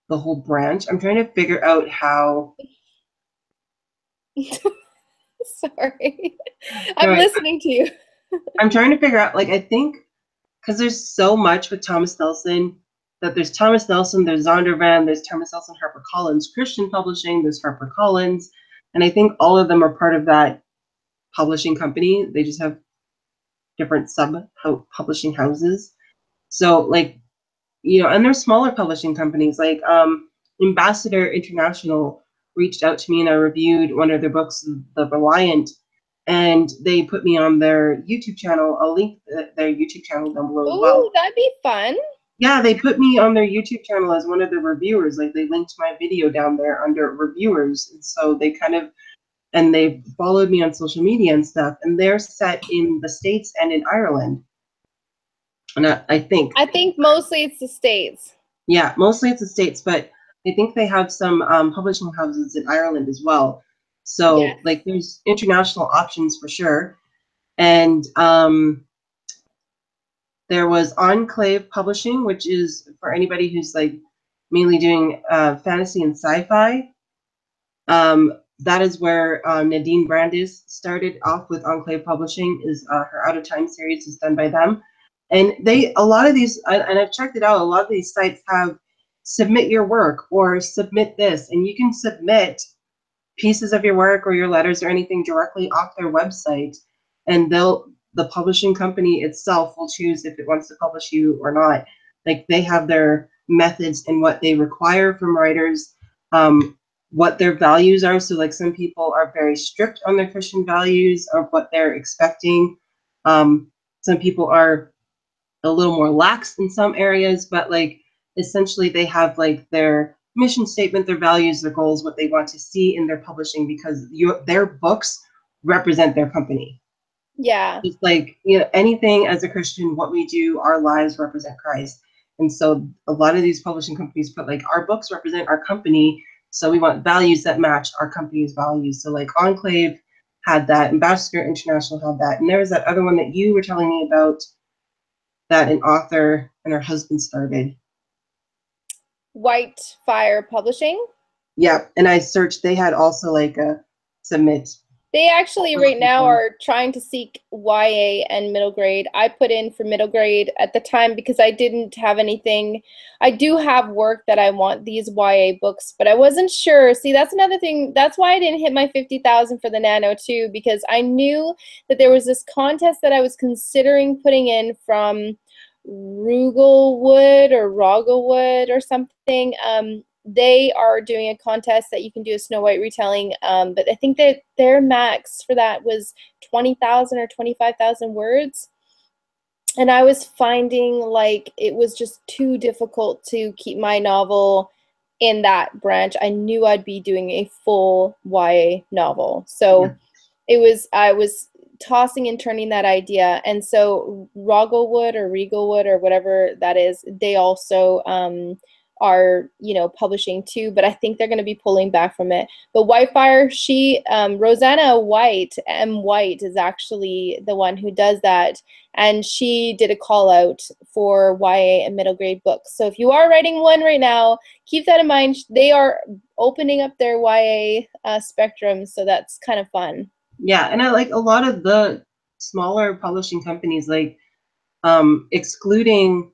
the whole branch. I'm trying to figure out how. Sorry. I'm Sorry, listening to you. I'm trying to figure out, like, I think because there's so much with Thomas Nelson that there's Thomas Nelson, there's Zondervan, there's Thomas Nelson, HarperCollins Christian Publishing, there's HarperCollins, and I think all of them are part of that publishing company. They just have different sub publishing houses. So like and there's smaller publishing companies like Ambassador International reached out to me and I reviewed one of their books, The Reliant, and they put me on their YouTube channel. I'll link their YouTube channel down below as well. Oh, that'd be fun. Yeah, they put me on their YouTube channel as one of the reviewers. Like they linked my video down there under reviewers. And so they followed me on social media and stuff. And they're set in the States and in Ireland. And I think, I think mostly it's the States. yeah, mostly it's the States, but I think they have some publishing houses in Ireland as well. So Yes. like there's international options for sure. And there was Enclave Publishing, which is for anybody who's like mainly doing fantasy and sci-fi. That is where Nadine Brandis started off with Enclave Publishing. Is her Out of Time series is done by them, And a lot of these, and I've checked it out, a lot of these sites have submit your work or submit this, and you can submit pieces of your work or your letters or anything directly off their website, and the publishing company itself will choose if it wants to publish you or not. Like, they have their methods and what they require from writers, what their values are. So like, some people are very strict on their Christian values or what they're expecting. Some people are a little more lax in some areas, but like, essentially they have like their mission statement, their values, their goals, what they want to see in their publishing, because their books represent their company. Yeah. Just like, anything as a Christian, what we do, our lives represent Christ. And so a lot of these publishing companies put like, our books represent our company, so we want values that match our company's values. So like, Enclave had that, Ambassador International had that, and there was that other one that you were telling me about that an author and her husband started. White Fire Publishing. Yeah, and I searched, they had also like a submit. They actually right now are trying to seek YA and middle grade. I put in for middle grade at the time because I didn't have anything. I do have work that I want these YA books, but I wasn't sure. See, that's another thing. That's why I didn't hit my 50,000 for the Nano too, because I knew that there was this contest that I was considering putting in from Rugelwood or Rogglewood or something. They are doing a contest that you can do a Snow White retelling, but I think that their max for that was 20,000 or 25,000 words. And I was finding like it was just too difficult to keep my novel in that branch. I knew I'd be doing a full YA novel. So I was tossing and turning that idea. And so Rogglewood or Regalwood or whatever that is, they also are, publishing too, but I think they're going to be pulling back from it. But Whitefire, Rosanna White, M. White, is actually the one who does that, and she did a call out for YA and middle grade books. So if you are writing one right now, keep that in mind. They are opening up their YA spectrum, so that's kind of fun. Yeah, and I like a lot of the smaller publishing companies, like excluding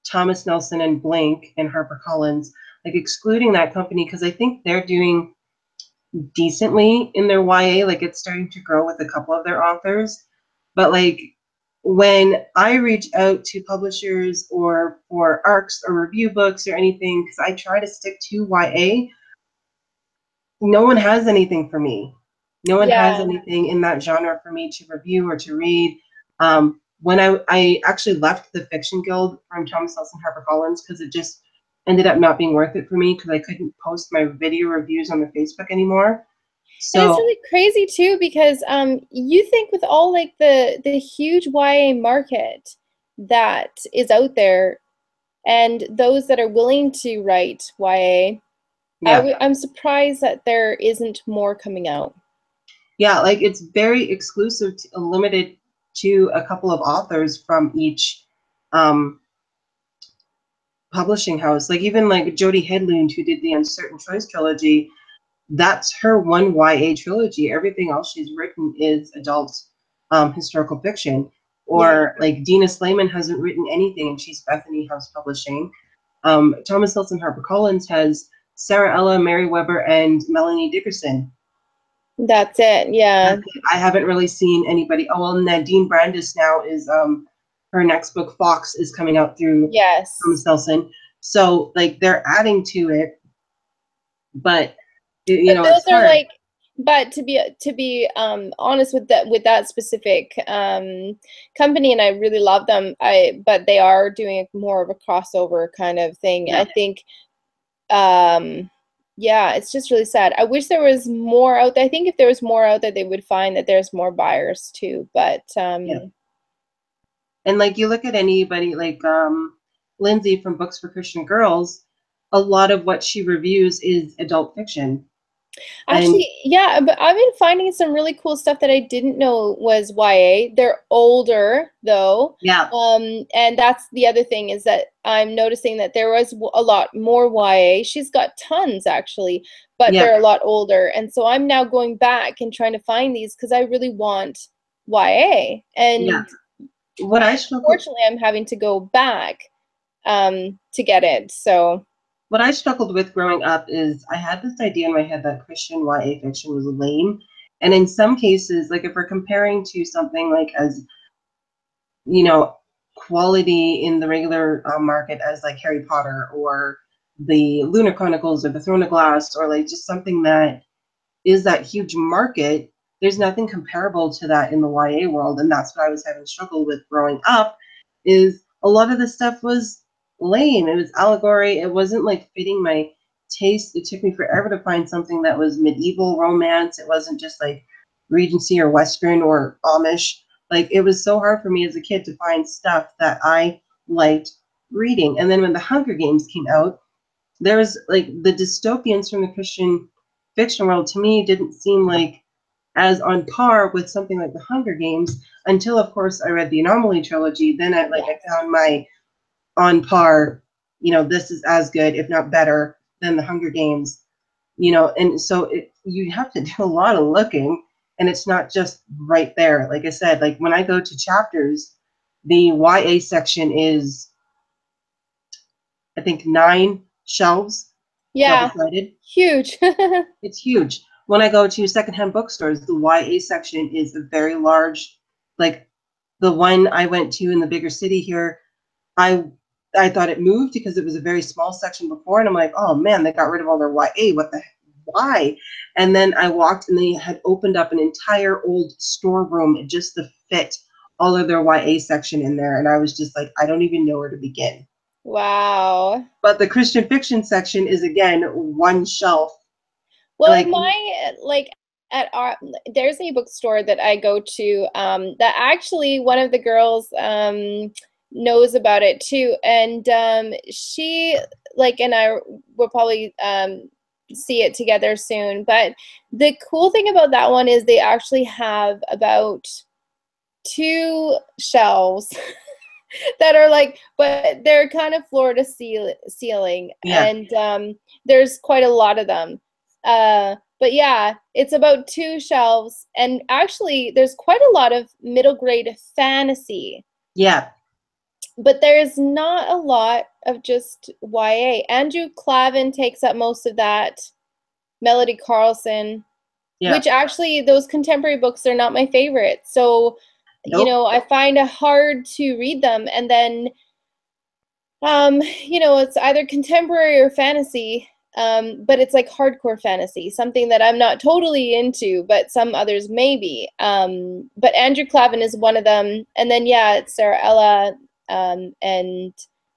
Thomas Nelson and Blank and HarperCollins, like excluding that company, because I think they're doing decently in their YA. Like, it's starting to grow with a couple of their authors. But like, when I reach out to publishers or for ARCs or review books or anything, because I try to stick to YA, no one has anything for me. No one has anything in that genre for me to review or to read. When I actually left the Fiction Guild from Thomas Nelson HarperCollins, because it just ended up not being worth it for me, because I couldn't post my video reviews on the Facebook anymore. So, and it's really crazy too, because you think with all like the huge YA market that is out there, and those that are willing to write YA, I'm surprised that there isn't more coming out. Yeah, like, it's very exclusive, limited to a couple of authors from each publishing house. Like, even like Jodie Headland, who did the Uncertain Choice trilogy, that's her one YA trilogy. Everything else she's written is adult historical fiction. Or like, Dina Slayman hasn't written anything, and she's Bethany House Publishing. Thomas Nelson HarperCollins has Sarah Ella, Mary Weber, and Melanie Dickerson. That's it, yeah. I haven't really seen anybody. Oh, well, Nadine Brandis now is her next book, Fox, is coming out through Thomas Nelson. So like, they're adding to it, but those are like, but to be honest with that specific company, and I really love them, but they are doing more of a crossover kind of thing. I think yeah, it's just really sad. I wish there was more out there. I think if there was more out there, they would find that there's more buyers too. But and like, you look at anybody like Lindsay from Books for Christian Girls, a lot of what she reviews is adult fiction. Actually, yeah, but I've been finding some really cool stuff that I didn't know was YA. They're older though. Yeah. And that's the other thing, is that I'm noticing that there was a lot more YA. She's got tons actually, but they're a lot older. And so I'm now going back and trying to find these because I really want YA. And what I struggled Unfortunately, I'm having to go back to get it. So what I struggled with growing up is I had this idea in my head that Christian YA fiction was lame. And in some cases, like if we're comparing to something like as, you know, quality in the regular market as like Harry Potter or the Lunar Chronicles or the Throne of Glass or like just something that is that huge market, there's nothing comparable to that in the YA world. And that's what I was having struggle with growing up is a lot of the stuff was lame. It was allegory. It wasn't like fitting my taste. It took me forever to find something that was medieval romance. It wasn't just like Regency or Western or Amish. Like it was so hard for me as a kid to find stuff that I liked reading. And then when the Hunger Games came out, there was like the dystopians from the Christian fiction world to me didn't seem like as on par with something like the Hunger Games until of course I read the Anomaly trilogy. Then I found my on par, this is as good, if not better, than the Hunger Games, and so you have to do a lot of looking and it's not just right there. Like I said, like when I go to chapters, the YA section is I think 9 shelves yeah, double-sided. huge. It's huge. When I go to secondhand bookstores, the YA section is a very large, like the one I went to in the bigger city here, I I thought it moved because it was a very small section before, and I'm like, oh man, they got rid of all their YA. What the why? And then I walked, and they had opened up an entire old storeroom just to fit all of their YA section in there, and I was just like, I don't even know where to begin. Wow. But the Christian fiction section is again one shelf. Well, in Like, my like at our there's a bookstore that I go to that actually one of the girls knows about it too, and she and I will probably see it together soon. But the cool thing about that one is they actually have about 2 shelves that are but they're kind of floor to ceiling, yeah, and there's quite a lot of them. But yeah, it's about 2 shelves, and actually, there's quite a lot of middle grade fantasy, yeah, but there's not a lot of just YA. Andrew Clavin takes up most of that. Melody Carlson, yeah. which actually those contemporary books are not my favorite. So, Nope. I find it hard to read them, and then it's either contemporary or fantasy, but it's like hardcore fantasy, something that I'm not totally into, but some others maybe. But Andrew Clavin is one of them, and then yeah, it's Sarah Ella, and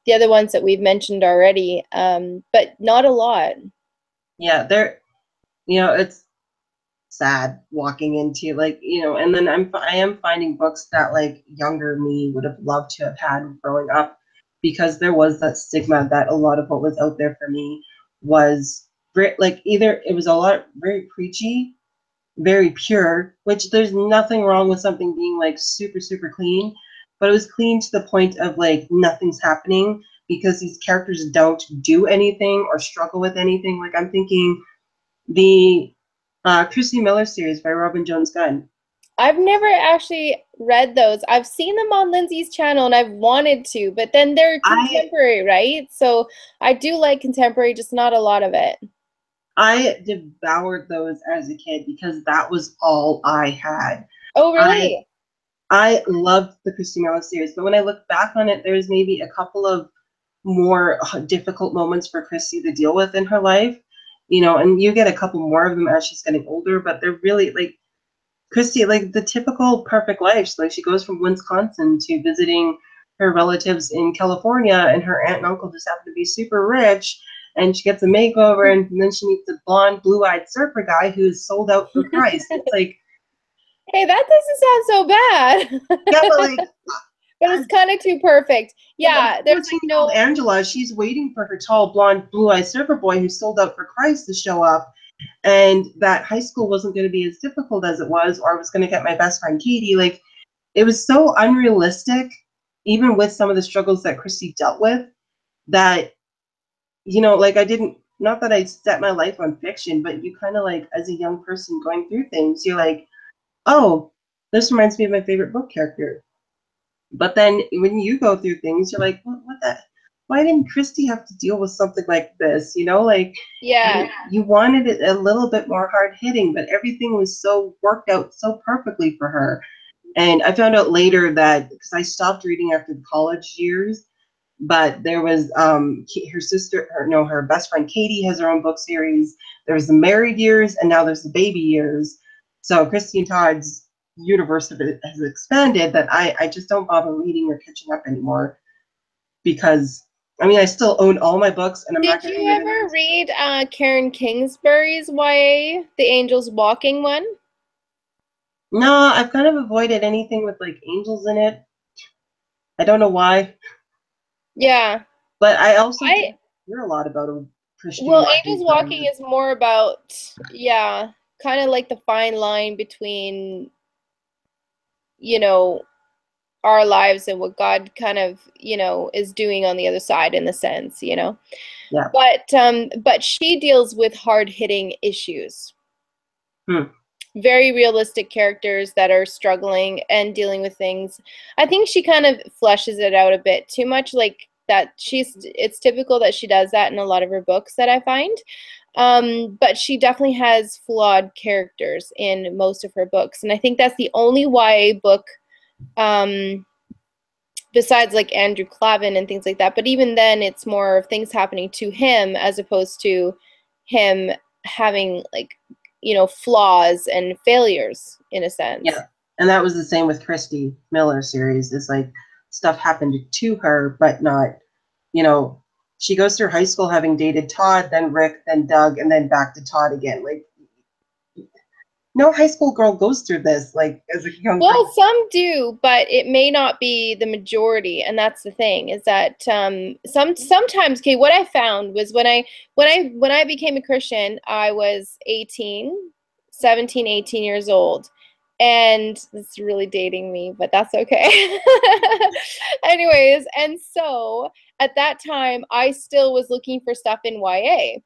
the other ones that we've mentioned already, but not a lot. Yeah, it's sad walking into and then I am finding books that like younger me would have loved to have had growing up because there was that stigma that a lot of what was out there for me was very, like either it was a lot very preachy, very pure, which there's nothing wrong with something being like super super clean, but it was clean to the point of like nothing's happening because these characters don't do anything or struggle with anything. Like I'm thinking the Christy Miller series by Robin Jones Gunn. I've never actually read those. I've seen them on Lindsay's channel and I've wanted to, but then they're I contemporary, right? So I do like contemporary, just not a lot of it. I devoured those as a kid because that was all I had. Oh, I really? I loved the Christy Miller series, but when I look back on it, there's maybe a couple of more difficult moments for Christy to deal with in her life, and you get a couple more of them as she's getting older, but they're really like Christy, like the typical perfect life. So, like she goes from Wisconsin to visiting her relatives in California, and her aunt and uncle just happen to be super rich. And she gets a makeover, and then she meets a blonde, blue-eyed surfer guy who's sold out for Christ. It's like, Hey, that doesn't sound so yeah, but bad. like, But it's kind of too perfect. yeah, but Yeah, there's like 14-year-old no. Angela, she's waiting for her tall, blonde, blue-eyed surfer boy who sold out for Christ to show up, and that high school wasn't going to be as difficult as it was, or I was going to get my best friend Katie. Like, it was so unrealistic, even with some of the struggles that Christy dealt with, that, like I didn't, not that I set my life on fiction, but you kind of like, as a young person going through things, you're like, oh, this reminds me of my favorite book character. But then when you go through things, you're like, what the? Why didn't Christy have to deal with something like this? You know, like, Yeah. you wanted it a little bit more hard hitting, but everything was so worked out so perfectly for her. And I found out later that, because I stopped reading after the college years, but there was her sister, her best friend Katie has her own book series. There's the married years, and now there's the baby years. So Christy and Todd's universe has expanded that I just don't bother reading or catching up anymore, because I mean I still own all my books and I'm Did not getting you rid of ever them. read Karen Kingsbury's YA, The Angels Walking one? No, I've kind of avoided anything with like angels in it. I don't know why, Yeah. but I also I didn't hear a lot about a Christian Well, YA Angels growing Walking up. is more about, yeah, kind of like the fine line between, you know, our lives and what God kind of, is doing on the other side in the sense. Yeah. But she deals with hard-hitting issues. Hmm. Very realistic characters that are struggling and dealing with things. I think she kind of fleshes it out a bit too much, like that it's typical that she does that in a lot of her books that I find. But she definitely has flawed characters in most of her books. And I think that's the only YA book, um, besides like Andrew Clavin and things like that. But even then, it's more of things happening to him as opposed to him having like, flaws and failures in a sense. Yeah. And that was the same with Christy Miller series. It's like stuff happened to her, but not, you know, she goes through high school having dated Todd, then Rick, then Doug, and then back to Todd again. Like, no high school girl goes through this, like, as a young Well, girl. some do, but it may not be the majority, and that's the thing. Is that sometimes, okay, what I found was when I became a Christian, I was 18, 17, 18 years old, and it's really dating me, but that's okay. Anyways, and so at that time, I still was looking for stuff in YA,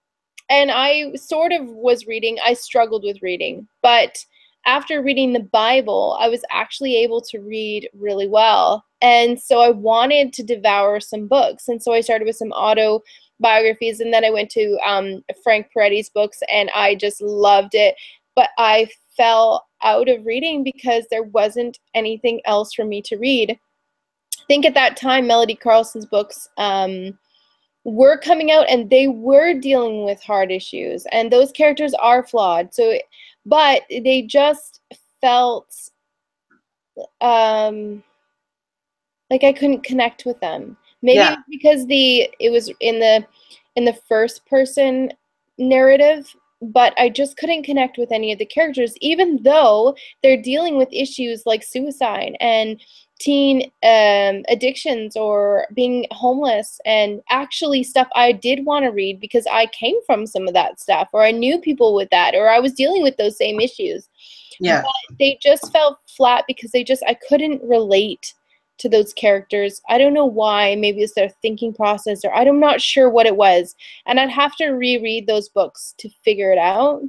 and I sort of was reading. I struggled with reading, but after reading the Bible, I was actually able to read really well. And so I wanted to devour some books. And so I started with some autobiographies, and then I went to Frank Peretti's books, and I just loved it. But I fell out of reading because there wasn't anything else for me to read. I think at that time, Melody Carlson's books were coming out, and they were dealing with hard issues, and those characters are flawed. So, but they just felt um like I couldn't connect with them. Maybe Yeah. it was because it was in the first person narrative, but I just couldn't connect with any of the characters, even though they're dealing with issues like suicide and teen addictions or being homeless, and actually stuff I did want to read because I came from some of that stuff, or I knew people with that, or I was dealing with those same issues. Yeah. But they just fell flat because I couldn't relate to those characters. I don't know why. Maybe it's their thinking process, or I'm not sure what it was. And I'd have to reread those books to figure it out.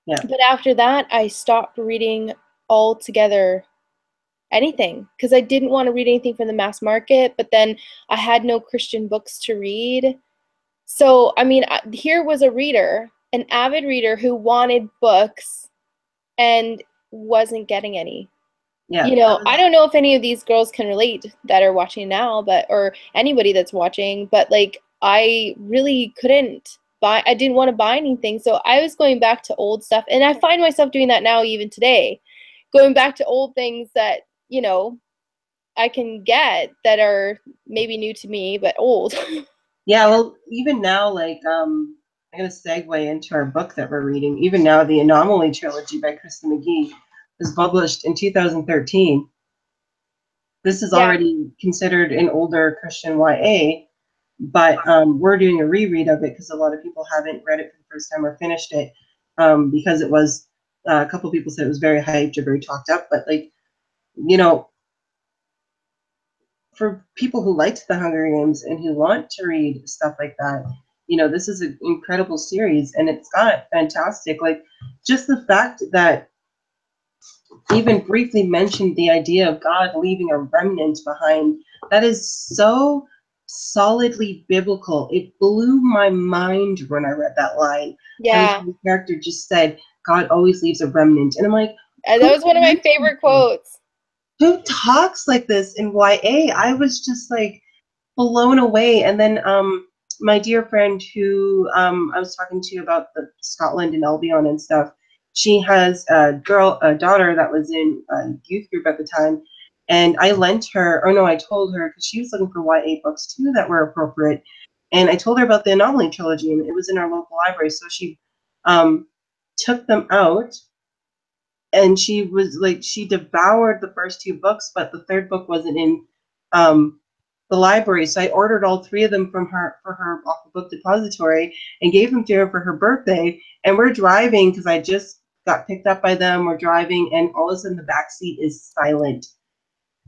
Yeah. But after that, I stopped reading altogether anything because I didn't want to read anything from the mass market. But then I had no Christian books to read. So, I mean, here was a reader, an avid reader who wanted books and wasn't getting any. Yeah. That I was, don't know if any of these girls can relate that are watching now, or anybody that's watching, but like I really couldn't buy, I didn't want to buy anything. So I was going back to old stuff, and I find myself doing that now even today, going back to old things that, I can get that are maybe new to me, but old. yeah. Well, even now, like, I'm going to segue into our book that we're reading. Even now, the Anomaly trilogy by Krista McGee was published in 2013. This is Yeah. already considered an older Christian YA, but we're doing a reread of it because a lot of people haven't read it for the first time or finished it, because it was, a couple of people said it was very hyped or very talked up, but like, you know, for people who liked the Hunger Games and who want to read stuff like that, this is an incredible series, and it's got fantastic, like, just the fact that even briefly mentioned the idea of God leaving a remnant behind. That is so solidly biblical. It blew my mind when I read that line. How Yeah. the character just said, God always leaves a remnant. And I'm like, And that who was one of my favorite quotes. who talks like this in YA? I was just like blown away. And then my dear friend who I was talking to about the Scotland and Albion and stuff, she has a daughter that was in a youth group at the time. And I lent her, or no, I told her, because she was looking for YA books too that were appropriate. And I told her about the Anomaly trilogy, and it was in our local library. So she took them out, and she was like, she devoured the first two books, but the third book wasn't in the library. So I ordered all three of them from her for her off the book depository and gave them to her for her birthday. And we're driving because I just got picked up by them. We're driving, and all of a sudden the back seat is silent.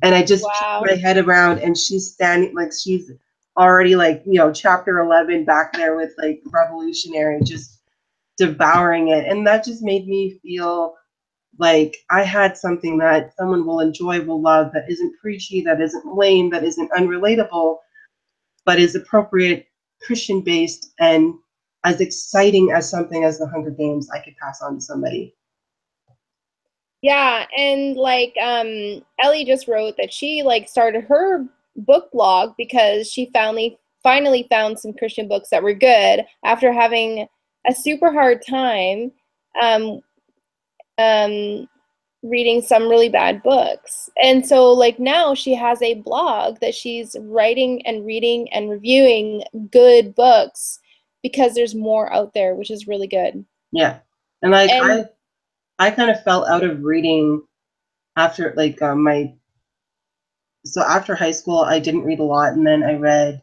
And I just Wow. my head around, and she's standing like she's already like, chapter 11 back there with like Revolutionary, just devouring it. And that just made me feel like I had something that someone will enjoy, will love, that isn't preachy, that isn't lame, that isn't unrelatable, but is appropriate, Christian based, and as exciting as something as the Hunger Games I could pass on to somebody. Yeah, and like Ellie just wrote that she like started her book blog because she finally found some Christian books that were good after having a super hard time um um reading some really bad books. And so like now she has a blog that she's writing and reading and reviewing good books because there's more out there, which is really good. Yeah. And like And I kind of fell out of reading after like my so after high school I didn't read a lot, and then I read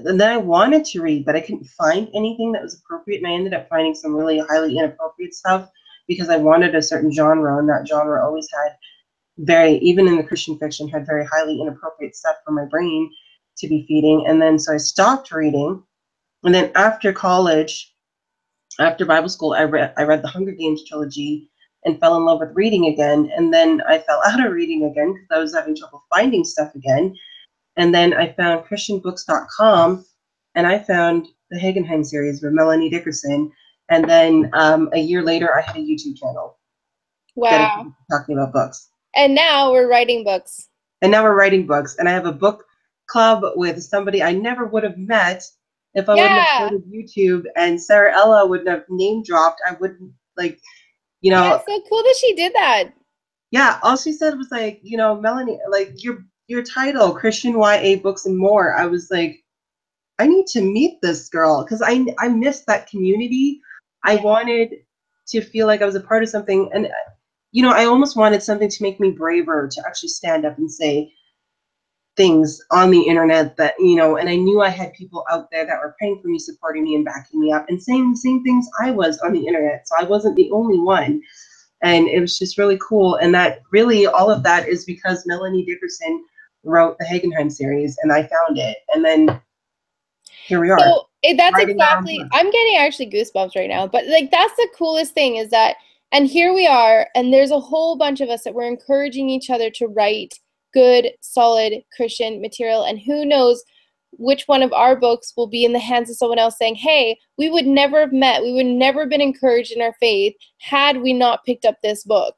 and then I wanted to read, but I couldn't find anything that was appropriate, and I ended up finding some really highly inappropriate stuff because I wanted a certain genre, and that genre always had even in the Christian fiction, had very highly inappropriate stuff for my brain to be feeding. And then so I stopped reading. And then after college, after Bible school, I read the Hunger Games trilogy and fell in love with reading again. And then I fell out of reading again because I was having trouble finding stuff again. And then I found ChristianBooks.com, and I found the Hagenheim series with Melanie Dickerson. And then a year later, I had a YouTube channel dedicated wow. to talking about books. And now we're writing books. And now we're writing books. And I have a book club with somebody I never would have met if I wouldn't have Yeah. started YouTube, and Sarah Ella wouldn't have name dropped. I wouldn't like, Yeah, it's so cool that she did that. yeah, all she said was like, Melanie, like your title, Christian YA books and more. I was like, I need to meet this girl because I missed that community. I wanted to feel like I was a part of something, and I almost wanted something to make me braver to actually stand up and say things on the internet that, and I knew I had people out there that were praying for me, supporting me, and backing me up, and saying the same things I was on the internet. So I wasn't the only one. And it was just really cool. And that really, all of that is because Melanie Dickerson wrote the Hagenheim series, and I found it. And then here we are, So that's writing our own exactly, books. I'm getting actually goosebumps right now. But like that's the coolest thing is that, and here we are, and there's a whole bunch of us that we're encouraging each other to write good, solid Christian material. And who knows which one of our books will be in the hands of someone else saying, hey, we would never have met, we would never have been encouraged in our faith had we not picked up this book.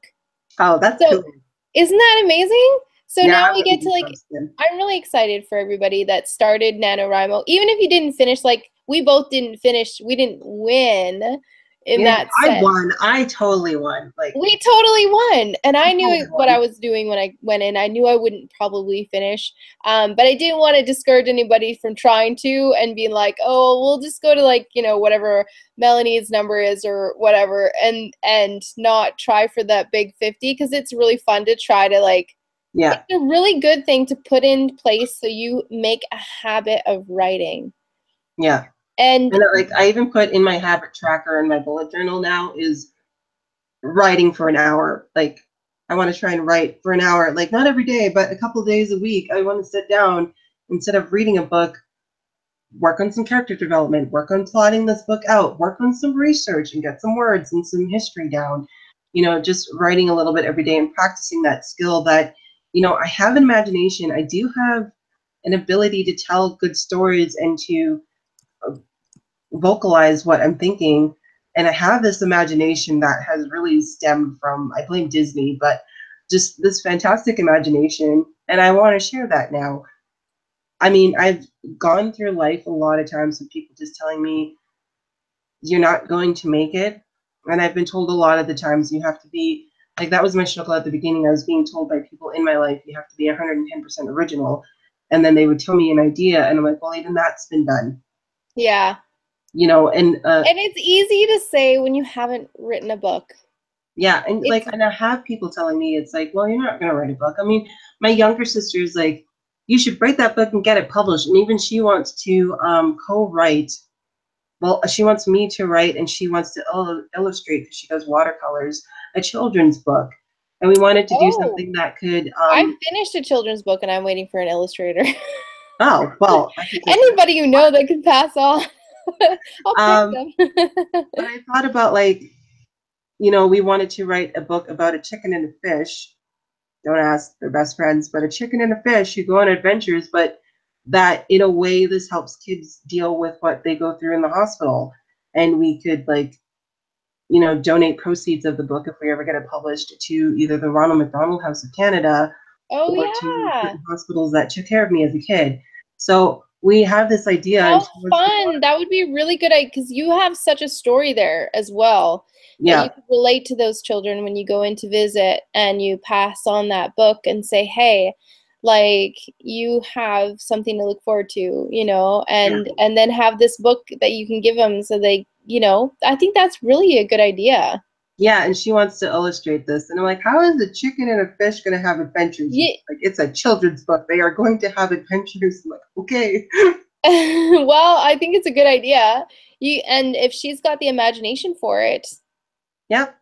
Oh, that's So cool. isn't that amazing? So Yeah, now I'm we really get to like, interested. I'm really excited for everybody that started NaNoWriMo. Even if you didn't finish, like we both didn't finish, we didn't win in Yeah, that I sense. won. I totally won. Like, We totally won. And I I totally knew what I won. was doing when I went in. I knew I wouldn't probably finish. But I didn't want to discourage anybody from trying to and being like, oh, we'll just go to like, whatever Melanie's number is or whatever and not try for that big 50 because it's really fun to try to like Yeah, it's a really good thing to put in place so you make a habit of writing. yeah. And And like, I even put in my habit tracker in my bullet journal now is writing for an hour. Like, I want to try and write for an hour, like not every day, but a couple days a week. I want to sit down instead of reading a book, work on some character development, work on plotting this book out, work on some research and get some words and some history down. you know, just writing a little bit every day and practicing that skill that, you know, I have an imagination. I do have an ability to tell good stories and to vocalize what I'm thinking. And I have this imagination that has really stemmed from, I blame Disney, but just this fantastic imagination. And I want to share that now. I mean, I've gone through life a lot of times with people just telling me, you're not going to make it. And I've been told a lot of the times you have to be, like, that was my struggle at the beginning. I was being told by people in my life, you have to be 110% original. And then they would tell me an idea, and I'm like, well, even that's been done. Yeah. You know, and it's easy to say when you haven't written a book. yeah, and It's, like, and I have people telling me, it's like, well, you're not going to write a book. I mean, my younger sister is like, you should write that book and get it published. And even she wants to co-write. Well, she wants me to write, and she wants to illustrate, because she does watercolors, a children's book. And we wanted to do oh, something that could. I finished a children's book and I'm waiting for an illustrator. Oh, well, I could get Anybody you know that can pass on, I'll pay that. them. But I thought about, like, you know, we wanted to write a book about a chicken and a fish. Don't ask, they're best friends, but a chicken and a fish who go on adventures, but that in a way this helps kids deal with what they go through in the hospital. And we could, like, you know, donate proceeds of the book, if we ever get it published, to either the Ronald McDonald House of Canada Oh or to yeah. certain hospitals that took care of me as a kid. So we have this idea, and How she wants to fun. That would be really good because you have such a story there as well that you yeah, could relate to those children when you go in to visit and you pass on that book and say, hey, like you have something to look forward to, you know, yeah, and then have this book that you can give them so they, you know, I think that's really a good idea. yeah, and she wants to illustrate this. And I'm like, how is a chicken and a fish going to have adventures? Yeah. Like, it's a children's book. They are going to have adventures. I'm like, okay. Well, I think it's a good idea. You and if she's got the imagination for it. Yep.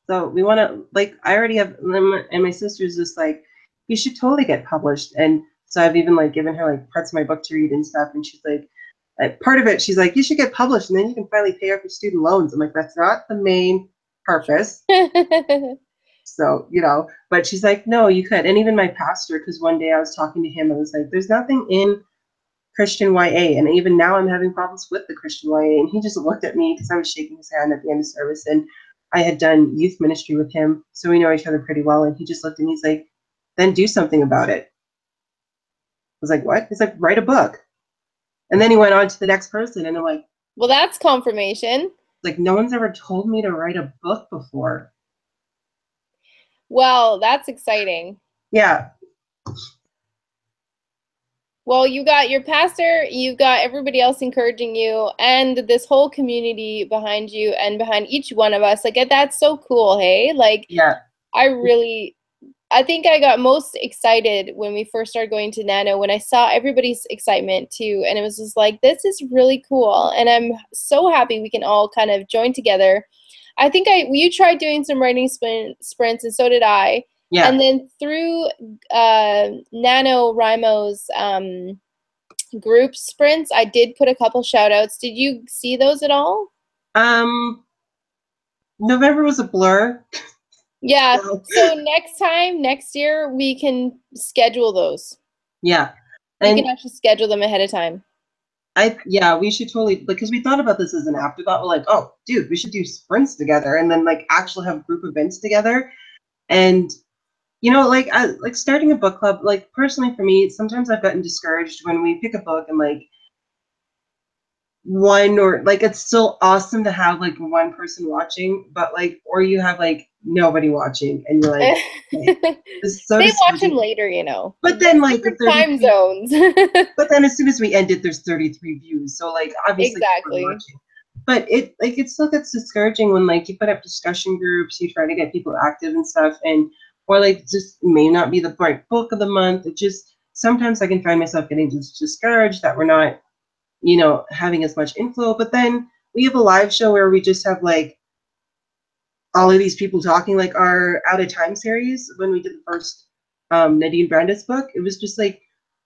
So we want to, like, I already have, and my sister's just like, you should totally get published. And so I've even, like, given her, like, parts of my book to read and stuff. And she's like, part of it, she's like, you should get published, and then you can finally pay off your student loans. I'm like, that's not the main purpose. So, you know, but she's like, no, you could. And even my pastor, because one day I was talking to him, I was like, there's nothing in Christian YA. And even now I'm having problems with the Christian YA. And he just looked at me because I was shaking his hand at the end of service. And I had done youth ministry with him. So we know each other pretty well. And he just looked at me, he's like, then do something about it. I was like, what? He's like, write a book. And then he went on to the next person. And I'm Well, that's confirmation. like, no one's ever told me to write a book before. Well, that's exciting. Yeah. Well, you got your pastor, you've got everybody else encouraging you, and this whole community behind you and behind each one of us. Like, that's so cool, hey? Like, Yeah. I think I got most excited when we first started going to Nano when I saw everybody's excitement too. And it was just like, this is really cool. And I'm so happy we can all kind of join together. I think you tried doing some writing sprints, and so did I. Yeah. And then through NaNoWriMo's group sprints, I did put a couple shout outs. Did you see those at all? November was a blur. Yeah. So next year, we can schedule those. Yeah. You And can actually schedule them ahead of time. yeah, we should totally, because we thought about this as an afterthought. We're like, oh, dude, we should do sprints together and then, like, actually have group events together. And, you know, like, like starting a book club, like, personally for me, sometimes I've gotten discouraged when we pick a book and, like, one, or like, it's still awesome to have, like, one person watching, but, like, or you have, like, nobody watching and you're like, okay, this is so They watch them discouraging. later, you know. But then, like, the Different time 33, zones. but then as soon as we end it, there's 33 views. So, like, obviously people are Exactly. watching. But it still gets discouraging when, like, you put up discussion groups, you try to get people active and stuff, and or, like, just may not be the right book of the month. It just, sometimes I can find myself getting just discouraged that we're not, you know, having as much inflow. But then we have a live show where we just have, like, all of these people talking, like our Out of Time series when we did the first Nadine Brandes book. It was just like,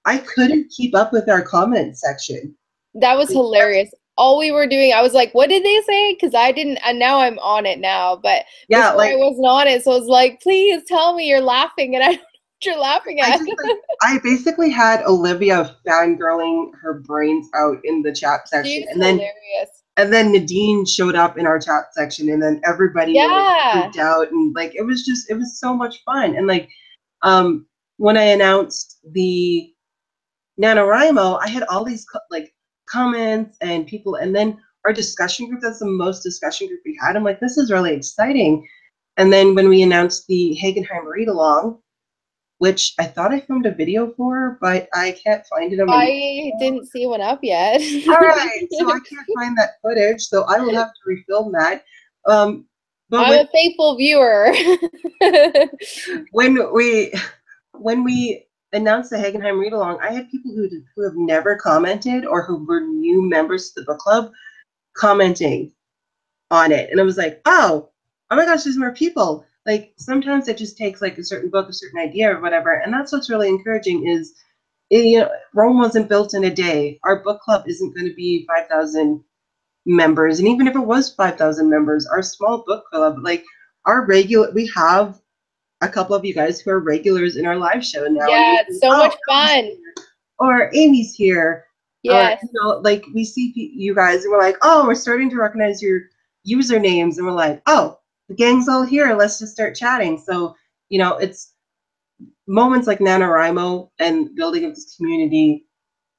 I couldn't keep up with our comment section. That was hilarious. all we were doing, I was like, what did they say? Because I didn't, and now I'm on it now, but Yeah, before I like wasn't on it. So I was like, please tell me you're laughing, and I don't know what you're laughing I at. just like I basically had Olivia fangirling her brains out in the chat section, She's hilarious. and then Nadine showed up in our chat section, and then everybody like Yeah. freaked out, and like it was so much fun. And like when I announced the NaNoWriMo, I had all these like comments and people, and then our discussion group, that's the most discussion group we had. I'm like, this is really exciting. And then when we announced the Hagenheim read along, which I thought I filmed a video for, but I can't find it on my YouTube I channel. didn't see one up yet. All right, so I can't find that footage, so I will have to refilm that. But I'm a faithful viewer. when we when we announced the Hagenheim read along, I had people who have never commented or who were new members to the book club commenting on it, and I was like, oh my gosh, there's more people. Like sometimes it just takes like a certain book, a certain idea, or whatever, and that's what's really encouraging. Is Rome wasn't built in a day. Our book club isn't going to be 5,000 members, and even if it was 5,000 members, our small book club, like we have a couple of you guys who are regulars in our live show now, and we Yeah, it's think, so oh, much fun. or Amy's here, or Yes, like we see you guys, and we're like, oh, we're starting to recognize your usernames, and we're like, oh, the gang's all here. Let's just start chatting. So it's moments like NaNoWriMo and building of this community,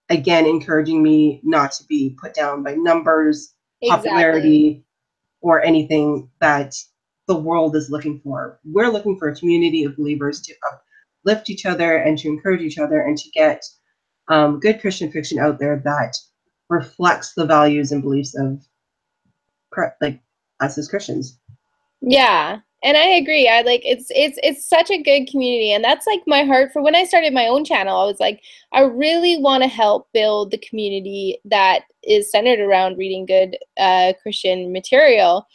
again, encouraging me not to be put down by numbers, exactly. popularity, or anything that the world is looking for. We're looking for a community of believers to uplift each other and to encourage each other and to get good Christian fiction out there that reflects the values and beliefs of like us as Christians. Yeah, and I agree. I like it's such a good community, and that's like my heart for when I started my own channel. I was like, I really want to help build the community that is centered around reading good Christian material.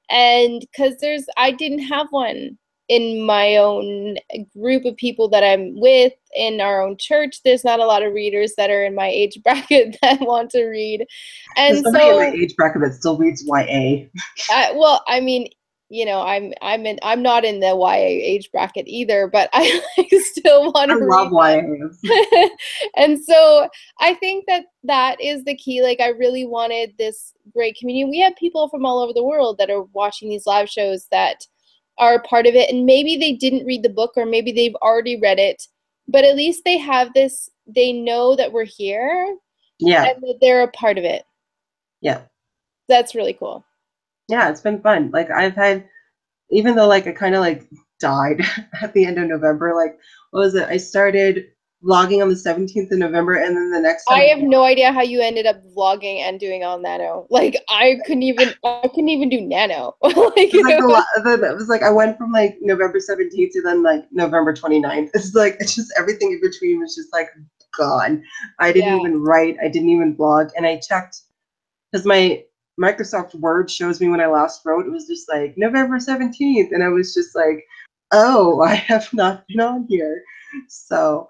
And because I didn't have one in my own group of people that I'm with in our own church. There's not a lot of readers that are in my age bracket that want to read. There's And somebody in my so age bracket that still reads YA. well, I mean, I'm not in the YA age bracket either, but I like, still want I to love read that. YA. And so I think that is the key. Like I really wanted this great community. We have people from all over the world that are watching these live shows that are a part of it, and maybe they didn't read the book or maybe they've already read it, but at least they have this, they know that we're here Yeah. and that they're a part of it. Yeah. That's really cool. Yeah, it's been fun. Like I've had, even though like I kind of like died at the end of November, like what was it? I started vlogging on the 17th of November, and then the next time I have no idea how you ended up vlogging and doing all Nano. Like I couldn't even do Nano. Like it was like it was like I went from like November 17th to then like November 29th. It's just everything in between was just like gone. I didn't yeah. even write, I didn't even blog, and I checked because my Microsoft Word shows me when I last wrote, it was just like November 17th, and I was just like, oh, I have not been on here. So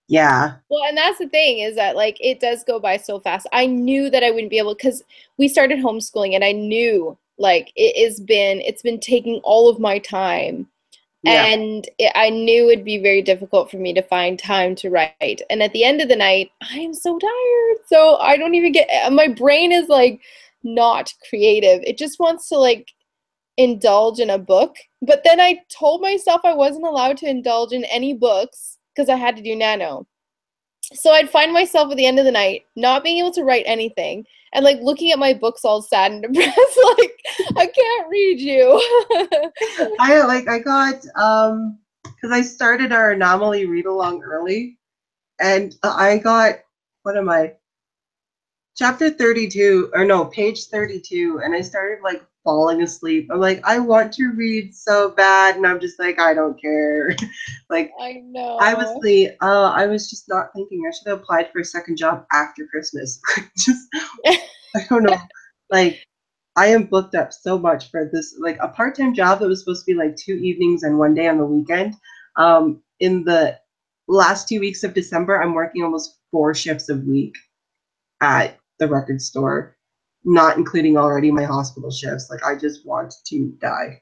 yeah. Well, and that's the thing is that like it does go by so fast. I knew that I wouldn't be able because we started homeschooling and I knew like it's been taking all of my time. Yeah. And I knew it'd be very difficult for me to find time to write. And at the end of the night, I am so tired. So I don't even get, my brain is like not creative. It just wants to like indulge in a book. But then I told myself I wasn't allowed to indulge in any books because I had to do Nano. So I'd find myself at the end of the night not being able to write anything and like looking at my books all sad and depressed, like I can't read you. I got because I started our anomaly read along early, and I got, what am I, chapter 32, or no, page 32, and I started like falling asleep. I'm like, I want to read so bad, and I'm just like, I don't care. Like I know. I was just not thinking. I should have applied for a second job after Christmas. Just I don't know. Like I am booked up so much for this, like a part-time job that was supposed to be like 2 evenings and 1 day on the weekend. In the last 2 weeks of December, I'm working almost 4 shifts a week at the record store, not including already my hospital shifts. Like, I just want to die.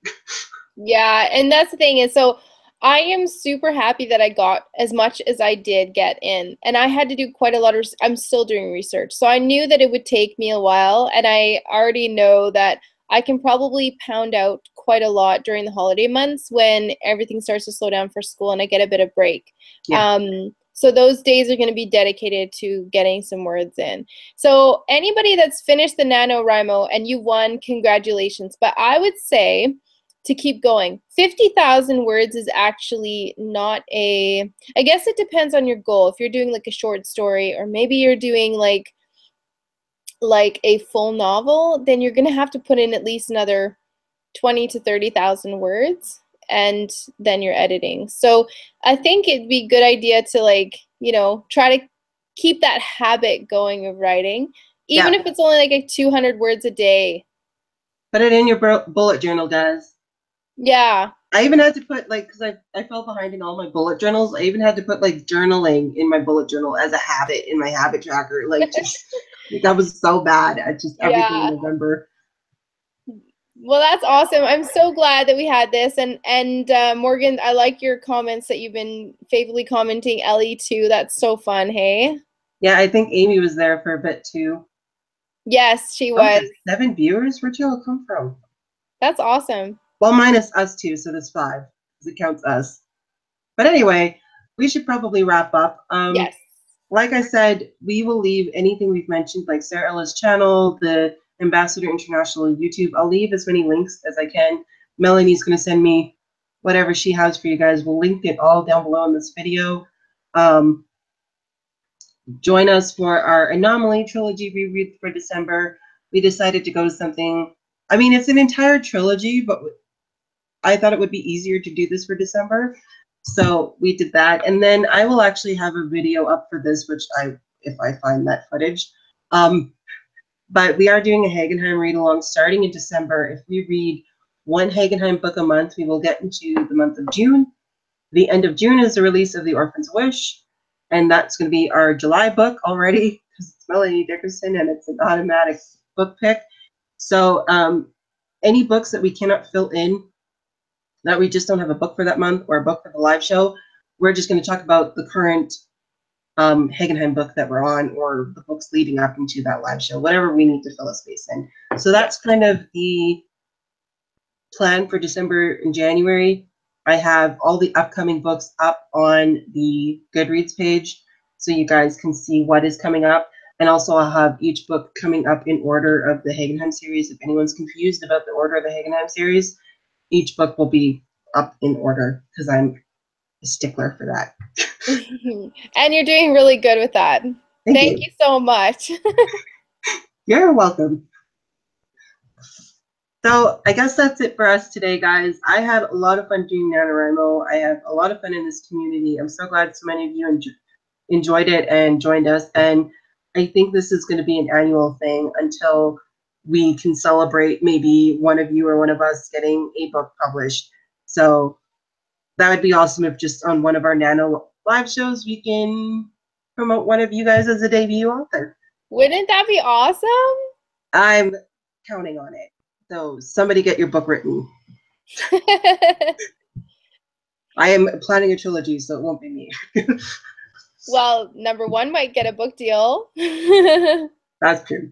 Yeah, and that's the thing is, so I am super happy that I got as much as I did get in, and I had to do quite a lot of, I'm still doing research, so I knew that it would take me a while, and I already know that I can probably pound out quite a lot during the holiday months when everything starts to slow down for school and I get a bit of break. Yeah. So those days are going to be dedicated to getting some words in. So anybody that's finished the NaNoWriMo and you won, congratulations. But I would say to keep going. 50,000 words is actually not a, I guess it depends on your goal. If you're doing like a short story or maybe you're doing like a full novel, then you're going to have to put in at least another 20 to 30,000 words and then you're editing. So I think it'd be a good idea to like, you know, try to keep that habit going of writing, even Yeah. if it's only like a 200 words a day. Put it in your bullet journal, guys. Yeah. I even had to put, like, because I fell behind in all my bullet journals. I even had to put, like, journaling in my bullet journal as a habit in my habit tracker. Like, just, that was so bad at just everything in Yeah. November. Well, that's awesome. I'm so glad that we had this. And Morgan, I like your comments that you've been faithfully commenting Ellie too. That's so fun, hey? Yeah, I think Amy was there for a bit too. Yes, she Oh, was. 7 viewers? Where'd you all come from? That's awesome. Well, minus us two, so there's 5, because it counts us. But anyway, we should probably wrap up. Yes. Like I said, we will leave anything we've mentioned, like Sarah Ella's channel, the Ambassador International YouTube. I'll leave as many links as I can. Melanie's going to send me whatever she has for you guys. We'll link it all down below in this video. Join us for our Anomaly trilogy reread for December. We decided to go to something, I mean, it's an entire trilogy, but I thought it would be easier to do this for December. So we did that. And then I will actually have a video up for this, which if I find that footage. But we are doing a Hagenheim read along starting in December. If we read one Hagenheim book a month, we will get into the month of June. The end of June is the release of The Orphan's Wish. And that's going to be our July book already, because it's Melanie Dickerson and it's an automatic book pick. So any books that we cannot fill in, that we just don't have a book for that month or a book for the live show, we're just going to talk about the current Hagenheim book that we're on, or the books leading up into that live show, whatever we need to fill a space in. So that's kind of the plan for December and January. I have all the upcoming books up on the Goodreads page, so you guys can see what is coming up. And also I'll have each book coming up in order of the Hagenheim series. If anyone's confused about the order of the Hagenheim series, each book will be up in order, because I'm a stickler for that. And you're doing really good with that. Thank you so much. You're welcome. So I guess that's it for us today, guys. I had a lot of fun doing NaNoWriMo. I have a lot of fun in this community. I'm so glad so many of you enjoyed it and joined us. And I think this is going to be an annual thing until we can celebrate maybe one of you or one of us getting a book published. So that would be awesome if just on one of our Nano live shows we can promote one of you guys as a debut author. Wouldn't that be awesome? I'm counting on it. So somebody get your book written. I am planning a trilogy, so it won't be me. Well, number 1 might get a book deal. That's true.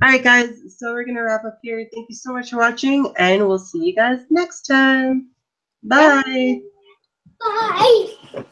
All right, guys. So we're going to wrap up here. Thank you so much for watching, and we'll see you guys next time. Bye. Bye.